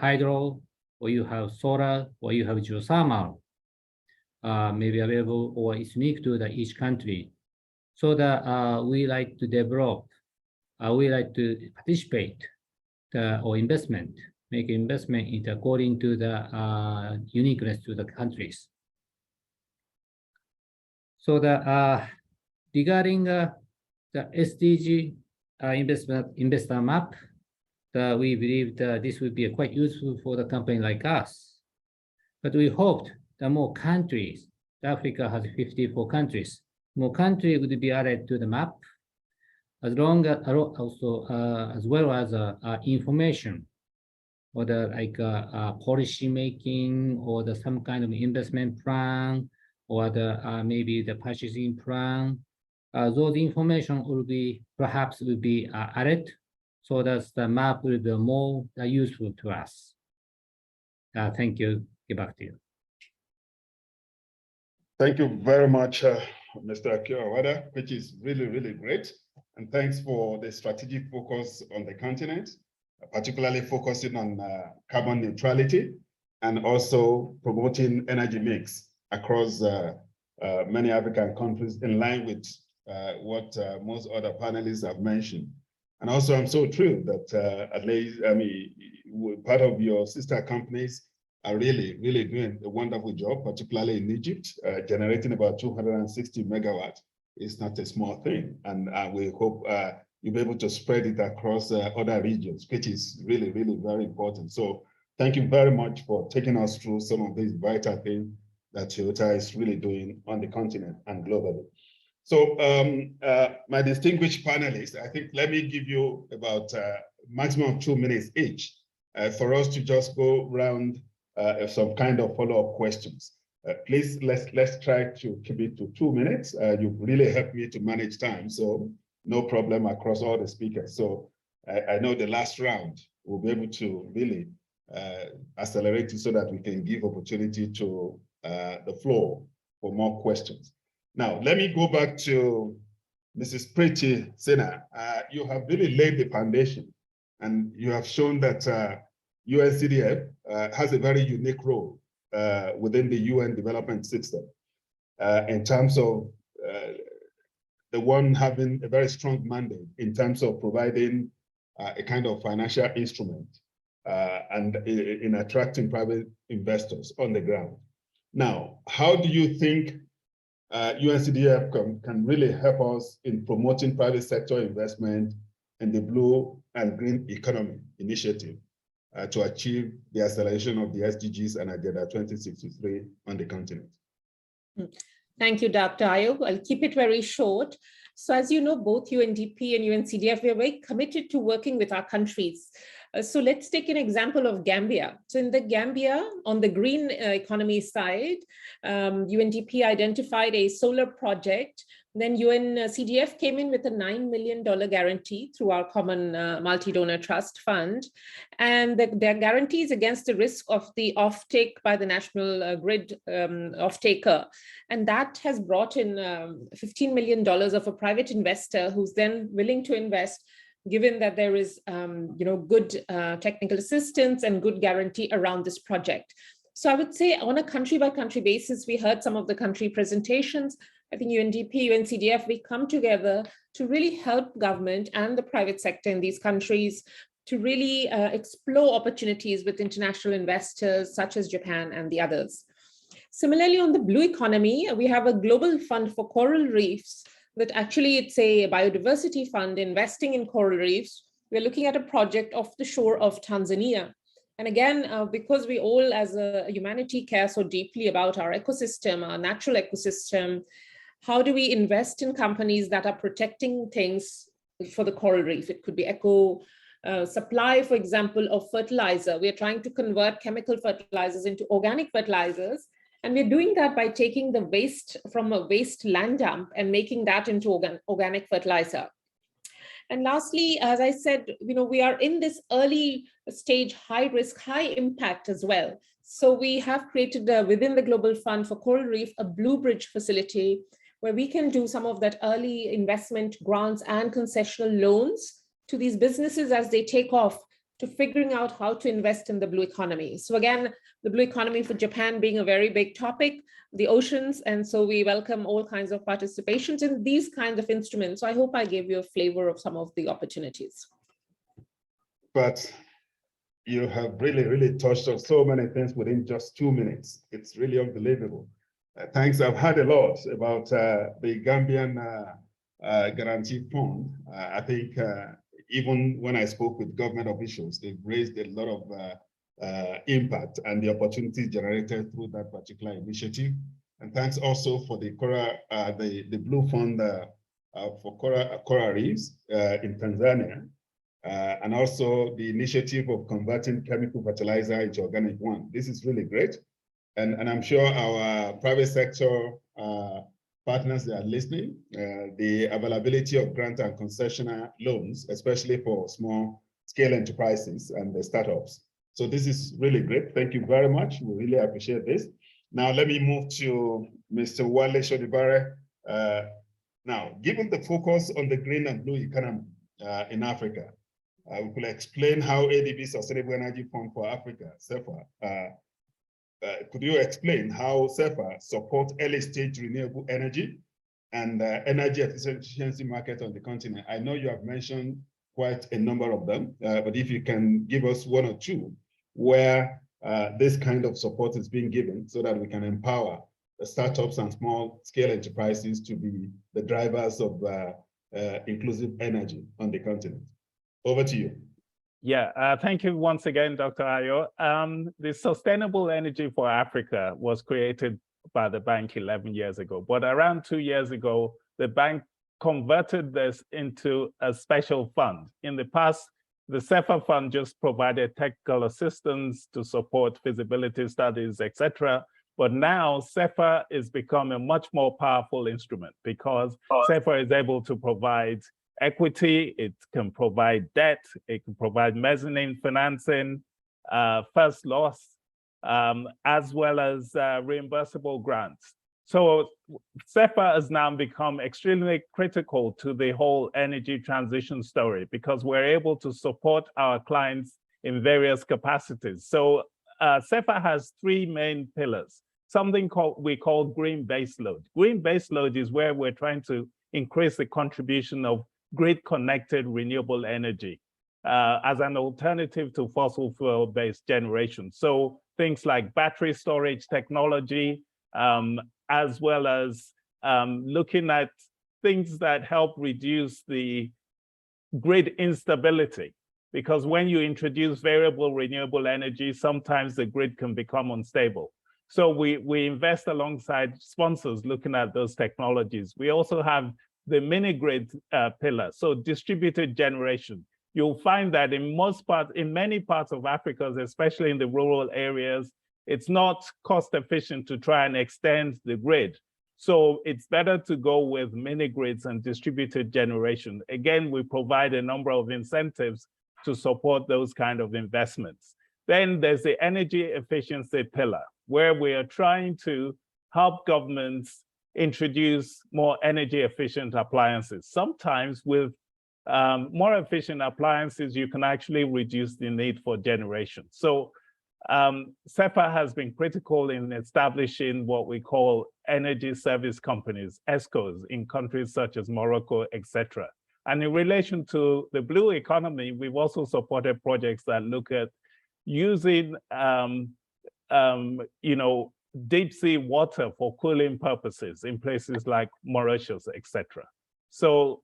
hydro, or you have solar, or you have geothermal, maybe available, or it's unique to each country. So that we like to develop, we like to participate or make investment in according to the uniqueness to the countries. So regarding the SDG Investor Map, we believe that this would be quite useful for the company like us. But we hoped that more countries, Africa has 54 countries, more countries would be added to the map, as long as also as well as information, or the policy making, or some kind of investment plan, or maybe the purchasing plan. Those information will be perhaps added, so that the map will be more useful to us. Thank you. Get back to you. Thank you very much, Mr. Akira Wada, which is really, really great. And thanks for the strategic focus on the continent, particularly focusing on carbon neutrality and also promoting energy mix across many African countries, in line with what most other panelists have mentioned. And also, I'm so thrilled that at least, part of your sister companies are really, really doing a wonderful job, particularly in Egypt, generating about 260 megawatts. It's not a small thing. And we hope you'll be able to spread it across other regions, which is really, really very important. So thank you very much for taking us through some of these vital things that Toyota is really doing on the continent and globally. So my distinguished panelists, I think let me give you about maximum 2 minutes each for us to just go around some kind of follow-up questions. Please, let's try to keep it to 2 minutes. You've really helped me to manage time, so no problem across all the speakers. So I know the last round we'll be able to really accelerate it so that we can give opportunity to the floor for more questions. Now, let me go back to Mrs. Freddie Sinner. You have really laid the foundation, and you have shown that UNCDF has a very unique role within the UN development system in terms of the one having a very strong mandate in terms of providing a kind of financial instrument and in attracting private investors on the ground. Now, how do you think UNCDF can really help us in promoting private sector investment in the blue and green economy initiative to achieve the acceleration of the SDGs and Agenda 2063 on the continent? Thank you, Dr. Ayub. I'll keep it very short. So as you know, both UNDP and UNCDF, we are very committed to working with our countries. So let's take an example of Gambia. So in the Gambia, on the green economy side, UNDP identified a solar project. Then UNCDF came in with a $9 million guarantee through our common multi-donor trust fund. And their guarantees against the risk of the offtake by the national grid offtaker. And that has brought in $15 million of a private investor who's then willing to invest, given that there is good technical assistance and good guarantee around this project. So I would say on a country-by-country basis, we heard some of the country presentations. I think UNDP, UNCDF, we come together to really help government and the private sector in these countries to really explore opportunities with international investors such as Japan and the others. Similarly, on the blue economy, we have a global fund for coral reefs that actually it's a biodiversity fund investing in coral reefs. We're looking at a project off the shore of Tanzania. And again, because we all as a humanity care so deeply about our ecosystem, our natural ecosystem, how do we invest in companies that are protecting things for the coral reef? It could be supply, for example, of fertilizer. We are trying to convert chemical fertilizers into organic fertilizers. And we're doing that by taking the waste from a waste land dump and making that into organic fertilizer. And lastly, as I said, we are in this early stage, high risk, high impact as well. So we have created within the Global Fund for Coral Reef, a Blue Bridge facility where we can do some of that early investment grants and concessional loans to these businesses as they take off to figuring out how to invest in the blue economy. So again, the blue economy for Japan being a very big topic, the oceans, and so we welcome all kinds of participations in these kinds of instruments. So I hope I gave you a flavor of some of the opportunities. But you have really, really touched on so many things within just 2 minutes. It's really unbelievable. Thanks. I've heard a lot about the Gambian Guarantee Fund. I think even when I spoke with government officials, they've raised a lot of impact and the opportunities generated through that particular initiative. And thanks also for the Blue Fund for coral reefs in Tanzania, and also the initiative of converting chemical fertilizer into organic one. This is really great. And I'm sure our private sector partners that are listening, the availability of grant and concessional loans, especially for small scale enterprises and the startups. So this is really great. Thank you very much. We really appreciate this. Now, let me move to Mr. Wale Shodibare. Now, given the focus on the green and blue economy in Africa, we could explain how ADB Sustainable Energy Fund for Africa, SEFA, could you explain how SEFA supports early stage renewable energy and energy efficiency market on the continent? I know you have mentioned quite a number of them, but if you can give us one or two where this kind of support is being given so that we can empower the startups and small scale enterprises to be the drivers of inclusive energy on the continent. Over to you. Yeah, thank you once again, Dr. Ayo. The Sustainable Energy for Africa was created by the bank 11 years ago, but around 2 years ago, the bank converted this into a special fund. In the past, the SEFA fund just provided technical assistance to support feasibility studies, etc. But now SEFA is becoming a much more powerful instrument because SEFA is able to provide equity, it can provide debt, it can provide mezzanine financing, first loss, as well as reimbursable grants. So SEFA has now become extremely critical to the whole energy transition story because we're able to support our clients in various capacities. So SEFA has three main pillars, something we call green baseload. Green baseload is where we're trying to increase the contribution of grid-connected renewable energy as an alternative to fossil fuel-based generation. So things like battery storage technology, as well as looking at things that help reduce the grid instability. Because when you introduce variable renewable energy, sometimes the grid can become unstable. So we invest alongside sponsors looking at those technologies. We also have the mini grid pillar, so distributed generation. You'll find that in many parts of Africa, especially in the rural areas, it's not cost efficient to try and extend the grid. So it's better to go with mini grids and distributed generation. Again, we provide a number of incentives to support those kind of investments. Then there's the energy efficiency pillar, where we are trying to help governments introduce more energy efficient appliances. Sometimes with more efficient appliances, you can actually reduce the need for generation. So SEFA has been critical in establishing what we call energy service companies, ESCOs, in countries such as Morocco, etc. And in relation to the blue economy, we've also supported projects that look at using deep sea water for cooling purposes in places like Mauritius, etc. So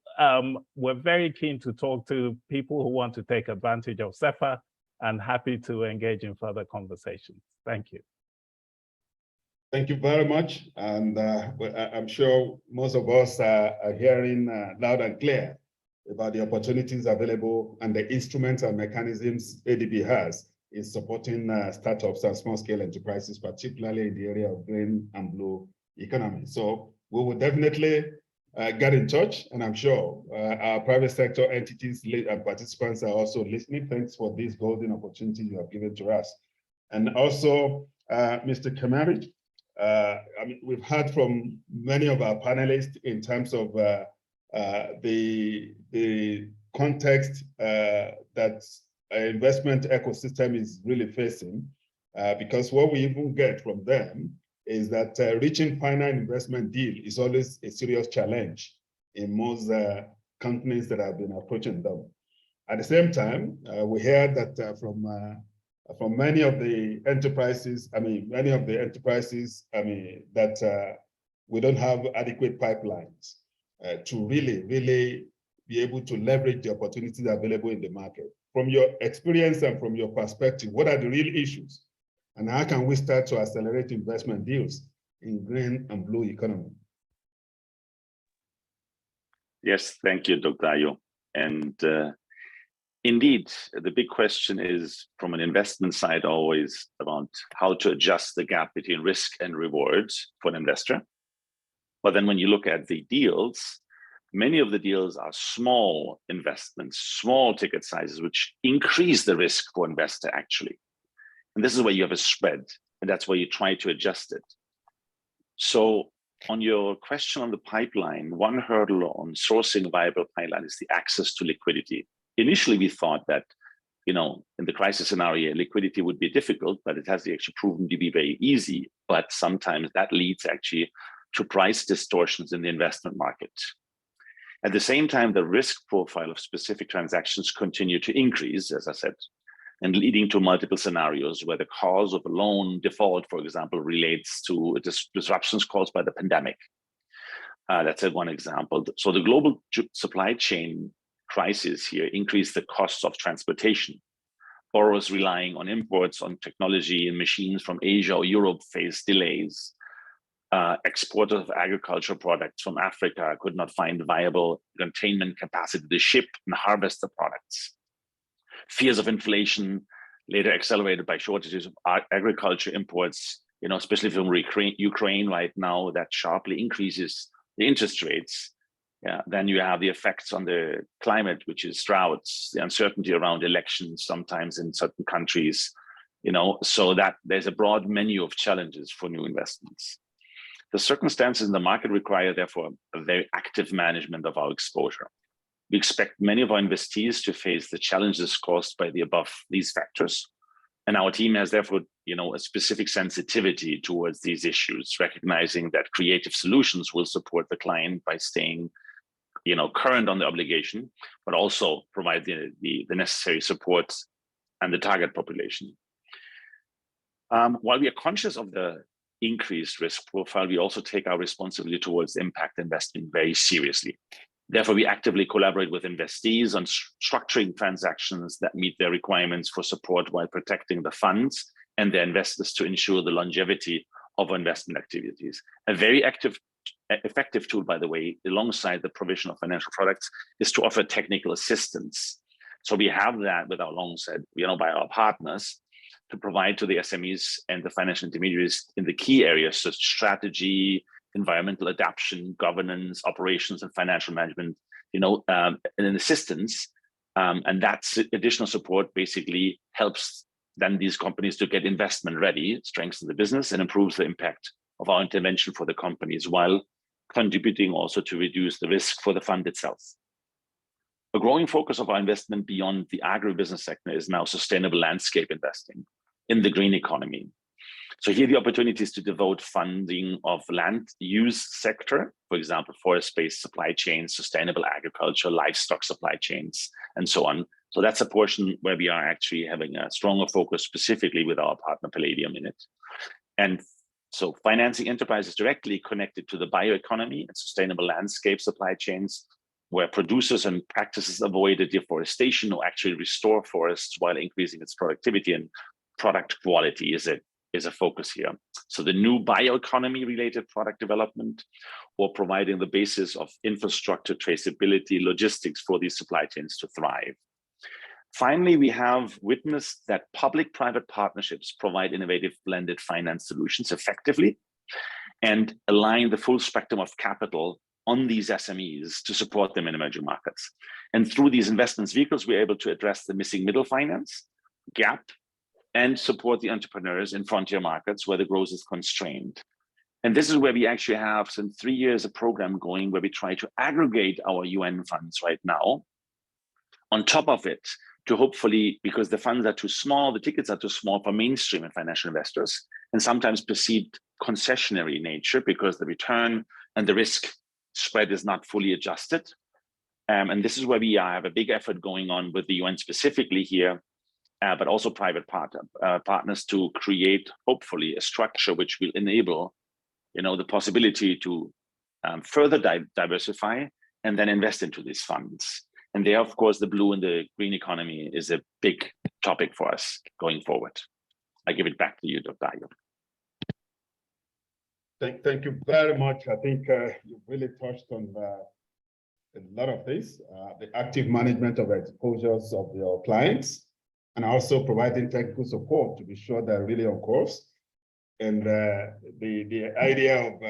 we're very keen to talk to people who want to take advantage of SEFA and happy to engage in further conversations. Thank you. Thank you very much. And I'm sure most of us are hearing loud and clear about the opportunities available and the instruments and mechanisms ADB has is supporting startups and small-scale enterprises, particularly in the area of green and blue economy. So we will definitely get in touch, and I'm sure our private sector entities and participants are also listening. Thanks for this golden opportunity you have given to us. And also, Mr. Kamari, I mean, we've heard from many of our panelists in terms of the context that our investment ecosystem is really facing, because what we even get from them is that reaching final investment deal is always a serious challenge in most companies that have been approaching them. At the same time, we hear that from many of the enterprises, that we don't have adequate pipelines to really be able to leverage the opportunities available in the market. From your experience and from your perspective, what are the real issues? And how can we start to accelerate investment deals in green and blue economy? Yes, thank you, Dr. Ayo. And indeed, the big question is from an investment side always about how to adjust the gap between risk and reward for an investor. But then when you look at the deals, many of the deals are small investments, small ticket sizes, which increase the risk for investor actually. And this is where you have a spread, and that's where you try to adjust it. So on your question on the pipeline, one hurdle on sourcing a viable pipeline is the access to liquidity. Initially, we thought that, in the crisis scenario, liquidity would be difficult, but it has actually proven to be very easy. But sometimes that leads actually to price distortions in the investment market. At the same time, the risk profile of specific transactions continue to increase, as I said, and leading to multiple scenarios where the cause of a loan default, for example, relates to disruptions caused by the pandemic. That's one example. So the global supply chain crisis here increased the costs of transportation. Borrowers relying on imports, on technology and machines from Asia or Europe face delays. Exporters of agricultural products from Africa could not find viable containment capacity to ship and harvest the products. Fears of inflation, later accelerated by shortages of agriculture imports, especially from Ukraine right now, that sharply increases the interest rates. Yeah, then you have the effects on the climate, which is droughts, the uncertainty around elections, sometimes in certain countries, so that there's a broad menu of challenges for new investments. The circumstances in the market require, therefore, a very active management of our exposure. We expect many of our investees to face the challenges caused by these factors. And our team has therefore, a specific sensitivity towards these issues, recognizing that creative solutions will support the client by staying, current on the obligation, but also provide the necessary support and the target population. While we are conscious of the increased risk profile, we also take our responsibility towards impact investing very seriously. Therefore, we actively collaborate with investees on structuring transactions that meet their requirements for support while protecting the funds and their investors to ensure the longevity of investment activities. A very effective tool, by the way, alongside the provision of financial products, is to offer technical assistance. So we have that with our alongside, by our partners, to provide to the SMEs and the financial intermediaries in the key areas such as strategy, environmental adaptation, governance, operations, and financial management, and assistance. And that additional support basically helps then these companies to get investment ready, strengthen the business, and improves the impact of our intervention for the companies while contributing also to reduce the risk for the fund itself. A growing focus of our investment beyond the agribusiness sector is now sustainable landscape investing in the green economy. So here the opportunities to devote funding of land use sector, for example, forest-based supply chains, sustainable agriculture, livestock supply chains, and so on. So that's a portion where we are actually having a stronger focus specifically with our partner Palladium in it. And so financing enterprises directly connected to the bioeconomy and sustainable landscape supply chains, where producers and practices avoid deforestation or actually restore forests while increasing its productivity and product quality is a focus here. So the new bioeconomy related product development or providing the basis of infrastructure, traceability, logistics for these supply chains to thrive. Finally, we have witnessed that public-private partnerships provide innovative blended finance solutions effectively and align the full spectrum of capital on these SMEs to support them in emerging markets. And through these investments vehicles, we're able to address the missing middle finance gap and support the entrepreneurs in frontier markets where the growth is constrained. And this is where we actually have, since 3 years, a program going where we try to aggregate our UN funds right now on top of it to hopefully, because the funds are too small, the tickets are too small for mainstream and financial investors, and sometimes perceived concessionary nature because the return and the risk spread is not fully adjusted. And this is where we have a big effort going on with the UN specifically here, but also private partners to create, hopefully, a structure which will enable, the possibility to further diversify and then invest into these funds. And there, of course, the blue and the green economy is a big topic for us going forward. I give it back to you, Dr. Ayo. Thank you very much. I think you've really touched on a lot of this, the active management of exposures of your clients, and also providing technical support to be sure they're really on course. And the idea of,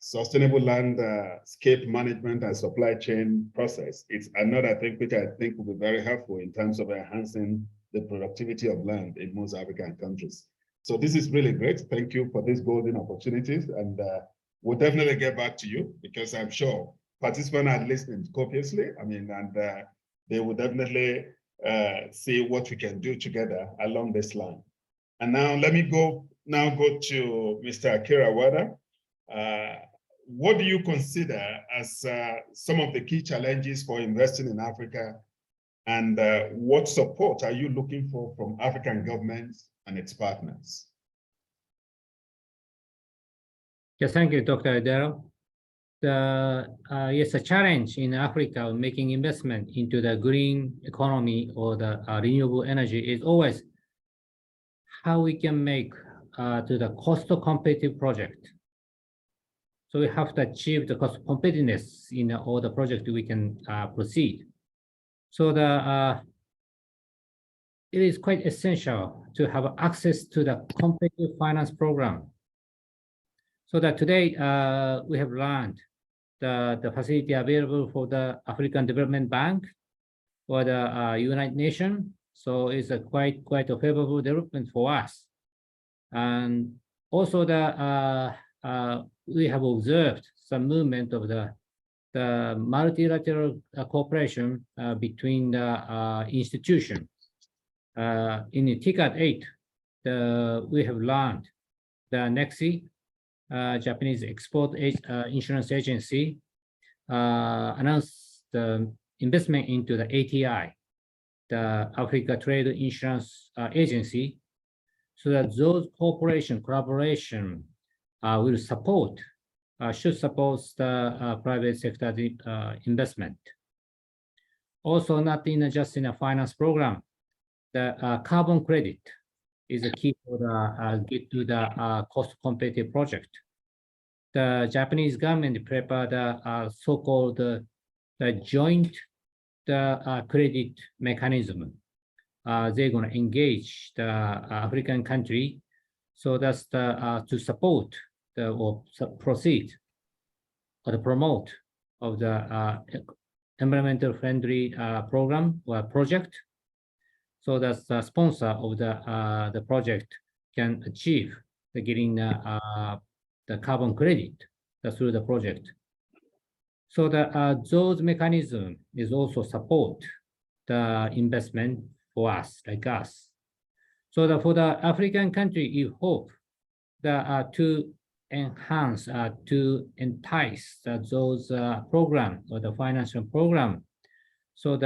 sustainable landscape management and supply chain process, it's another thing which I think will be very helpful in terms of enhancing the productivity of land in most African countries. So this is really great. Thank you for these golden opportunities. And we'll definitely get back to you because I'm sure participants are listening copiously. And they will definitely see what we can do together along this line. And now let me go to Mr. Akira Wada. What do you consider as some of the key challenges for investing in Africa? And what support are you looking for from African governments and its partners? Yes, thank you, Dr. Adero. Yes, a challenge in Africa of making investment into the green economy or the renewable energy is always how we can make to the cost competitive project. So we have to achieve the cost competitiveness in all the projects we can proceed. So it is quite essential to have access to the competitive finance program. So that today we have learned the facility available for the African Development Bank or the United Nations. So it's a quite a favorable development for us. And also we have observed some movement of the multilateral cooperation between the institutions. In the TICAD 8, we have learned the NEXI, Japanese Export Insurance Agency, announced the investment into the ATI, the Africa Trade Insurance Agency, so that those collaboration will support, should support the private sector investment. Also, not just in a finance program, the carbon credit is a key for the get to the cost competitive project. The Japanese government prepared the so-called the joint credit mechanism. They're going to engage the African country, so that's to support or proceed or promote of the environmental friendly program or project. So that the sponsor of the project can achieve the getting the carbon credit through the project. So those mechanisms is also support the investment for us, like us. So for the African country, you hope that to enhance, to entice those program or the financial program. So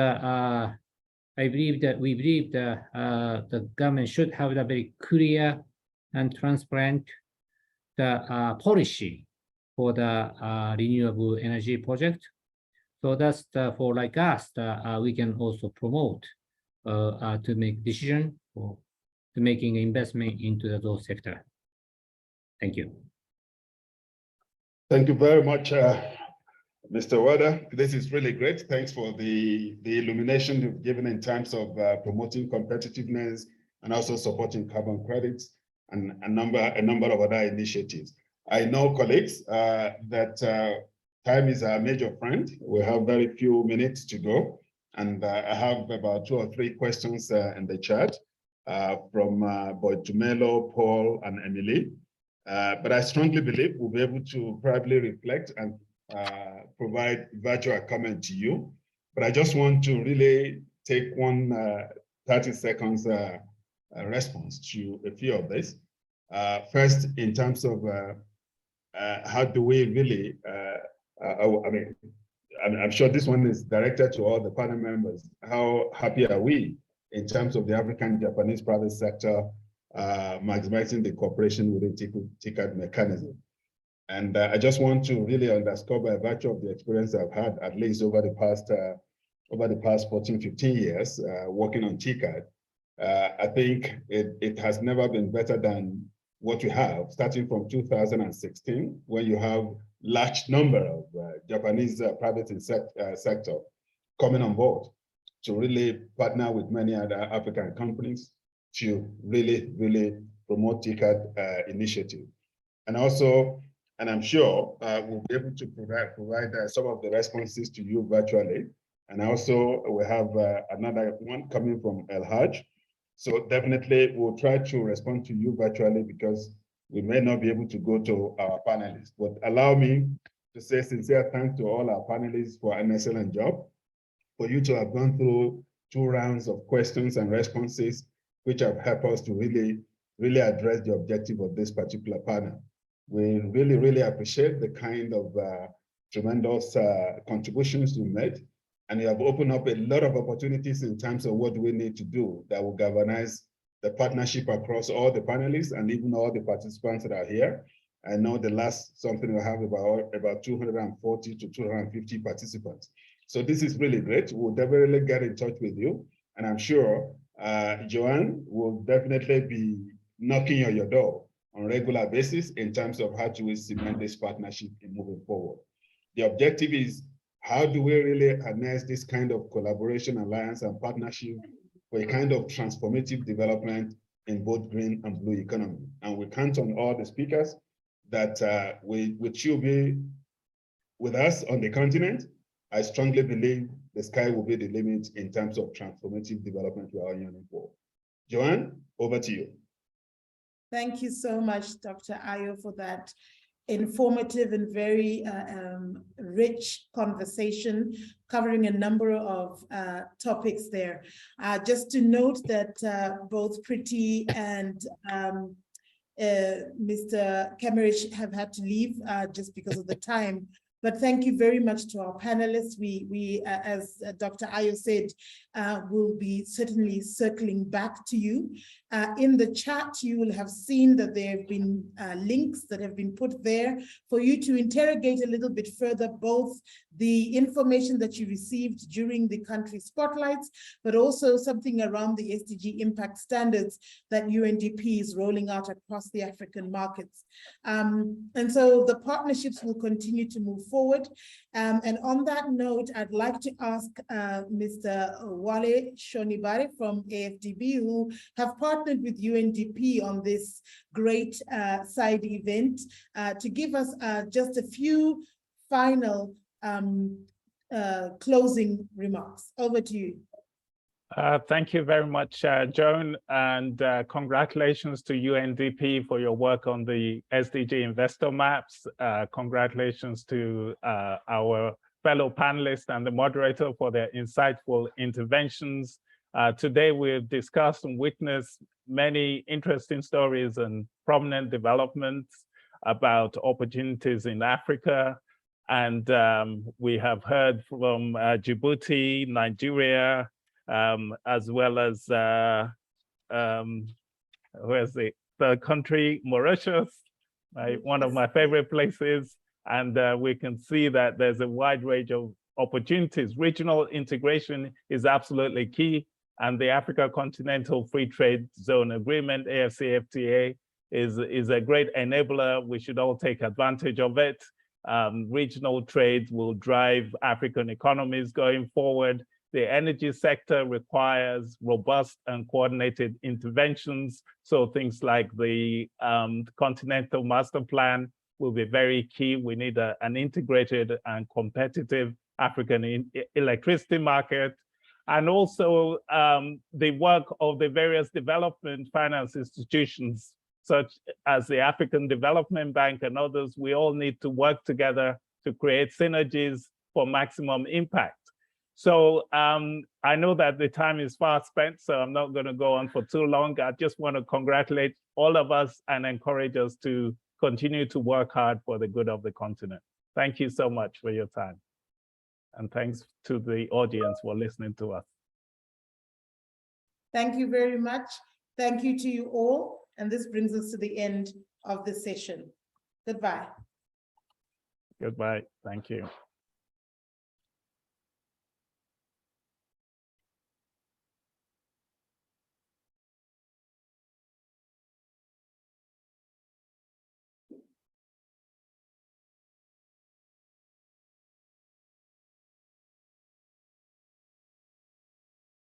we believe the government should have a very clear and transparent policy for the renewable energy project. So that's for like us, we can also promote to make decision for to making investment into those sector. Thank you. Thank you very much, Mr. Wada, this is really great. Thanks for the illumination you've given in terms of promoting competitiveness and also supporting carbon credits and a number of other initiatives. I know, colleagues, that time is our major friend. We have very few minutes to go. And I have about 2 or 3 questions in the chat from both Jumelo, Paul, and Emily. But I strongly believe we'll be able to probably reflect and provide virtual comment to you. But I just want to really take one 30 seconds response to a few of this. First, in terms of how do we really, I'm sure this one is directed to all the panel members. How happy are we in terms of the African-Japanese private sector maximizing the cooperation within TICAD mechanism? And I just want to really underscore by virtue of the experience I've had, at least over the past 14, 15 years working on TICAD, I think it has never been better than what we have, starting from 2016, when you have large number of Japanese private sector coming on board to really partner with many other African companies to really promote TICAD initiative. And also, and I'm sure we'll be able to provide some of the responses to you virtually. And also we have another one coming from El Haj. So definitely we'll try to respond to you virtually because we may not be able to go to our panelists. But allow me to say sincere thanks to all our panelists for an excellent job, for you to have gone through 2 rounds of questions and responses, which have helped us to really address the objective of this particular panel. We really appreciate the kind of tremendous contributions you made, and you have opened up a lot of opportunities in terms of what we need to do that will galvanize the partnership across all the panelists and even all the participants that are here. I know the last something we have about 240 to 250 participants. So this is really great. We'll definitely get in touch with you, and I'm sure Joanne will definitely be knocking on your door on a regular basis in terms of how to cement this partnership in moving forward. The objective is, how do we really harness this kind of collaboration, alliance, and partnership for a kind of transformative development in both green and blue economy? And we count on all the speakers that which will be with us on the continent. I strongly believe the sky will be the limit in terms of transformative development we are yearning for. Joanne, over to you. Thank you so much, Dr. Ayo, for that informative and very rich conversation covering a number of topics there. Just to note that both Priti and Mr. Kemmerich have had to leave just because of the time. But thank you very much to our panelists. We as Dr. Ayo said, will be certainly circling back to you. In the chat, you will have seen that there have been links that have been put there for you to interrogate a little bit further, both the information that you received during the country spotlights, but also something around the SDG impact standards that UNDP is rolling out across the African markets. And so the partnerships will continue to move forward. And on that note, I'd like to ask Mr. Wale Shonibare from AFDB, who have partnered with UNDP on this great side event, to give us just a few final closing remarks. Over to you. Thank you very much, Joan, and congratulations to UNDP for your work on the SDG Investor Maps. Congratulations to our fellow panelists and the moderator for their insightful interventions. Today we've discussed and witnessed many interesting stories and prominent developments about opportunities in Africa. And we have heard from Djibouti, Nigeria, as well as where's the third country, Mauritius, one of my favorite places. And we can see that there's a wide range of opportunities. Regional integration is absolutely key. And the Africa Continental Free Trade Zone Agreement, AFCFTA, is a great enabler. We should all take advantage of it. Regional trade will drive African economies going forward. The energy sector requires robust and coordinated interventions. So things like the Continental Master Plan will be very key. We need an integrated and competitive African electricity market. And also the work of the various development finance institutions, such as the African Development Bank and others. We all need to work together to create synergies for maximum impact. So I know that the time is far spent, so I'm not going to go on for too long. I just want to congratulate all of us and encourage us to continue to work hard for the good of the continent. Thank you so much for your time. And thanks to the audience for listening to us. Thank you very much. Thank you to you all. And this brings us to the end of the session. Goodbye. Goodbye. Thank you.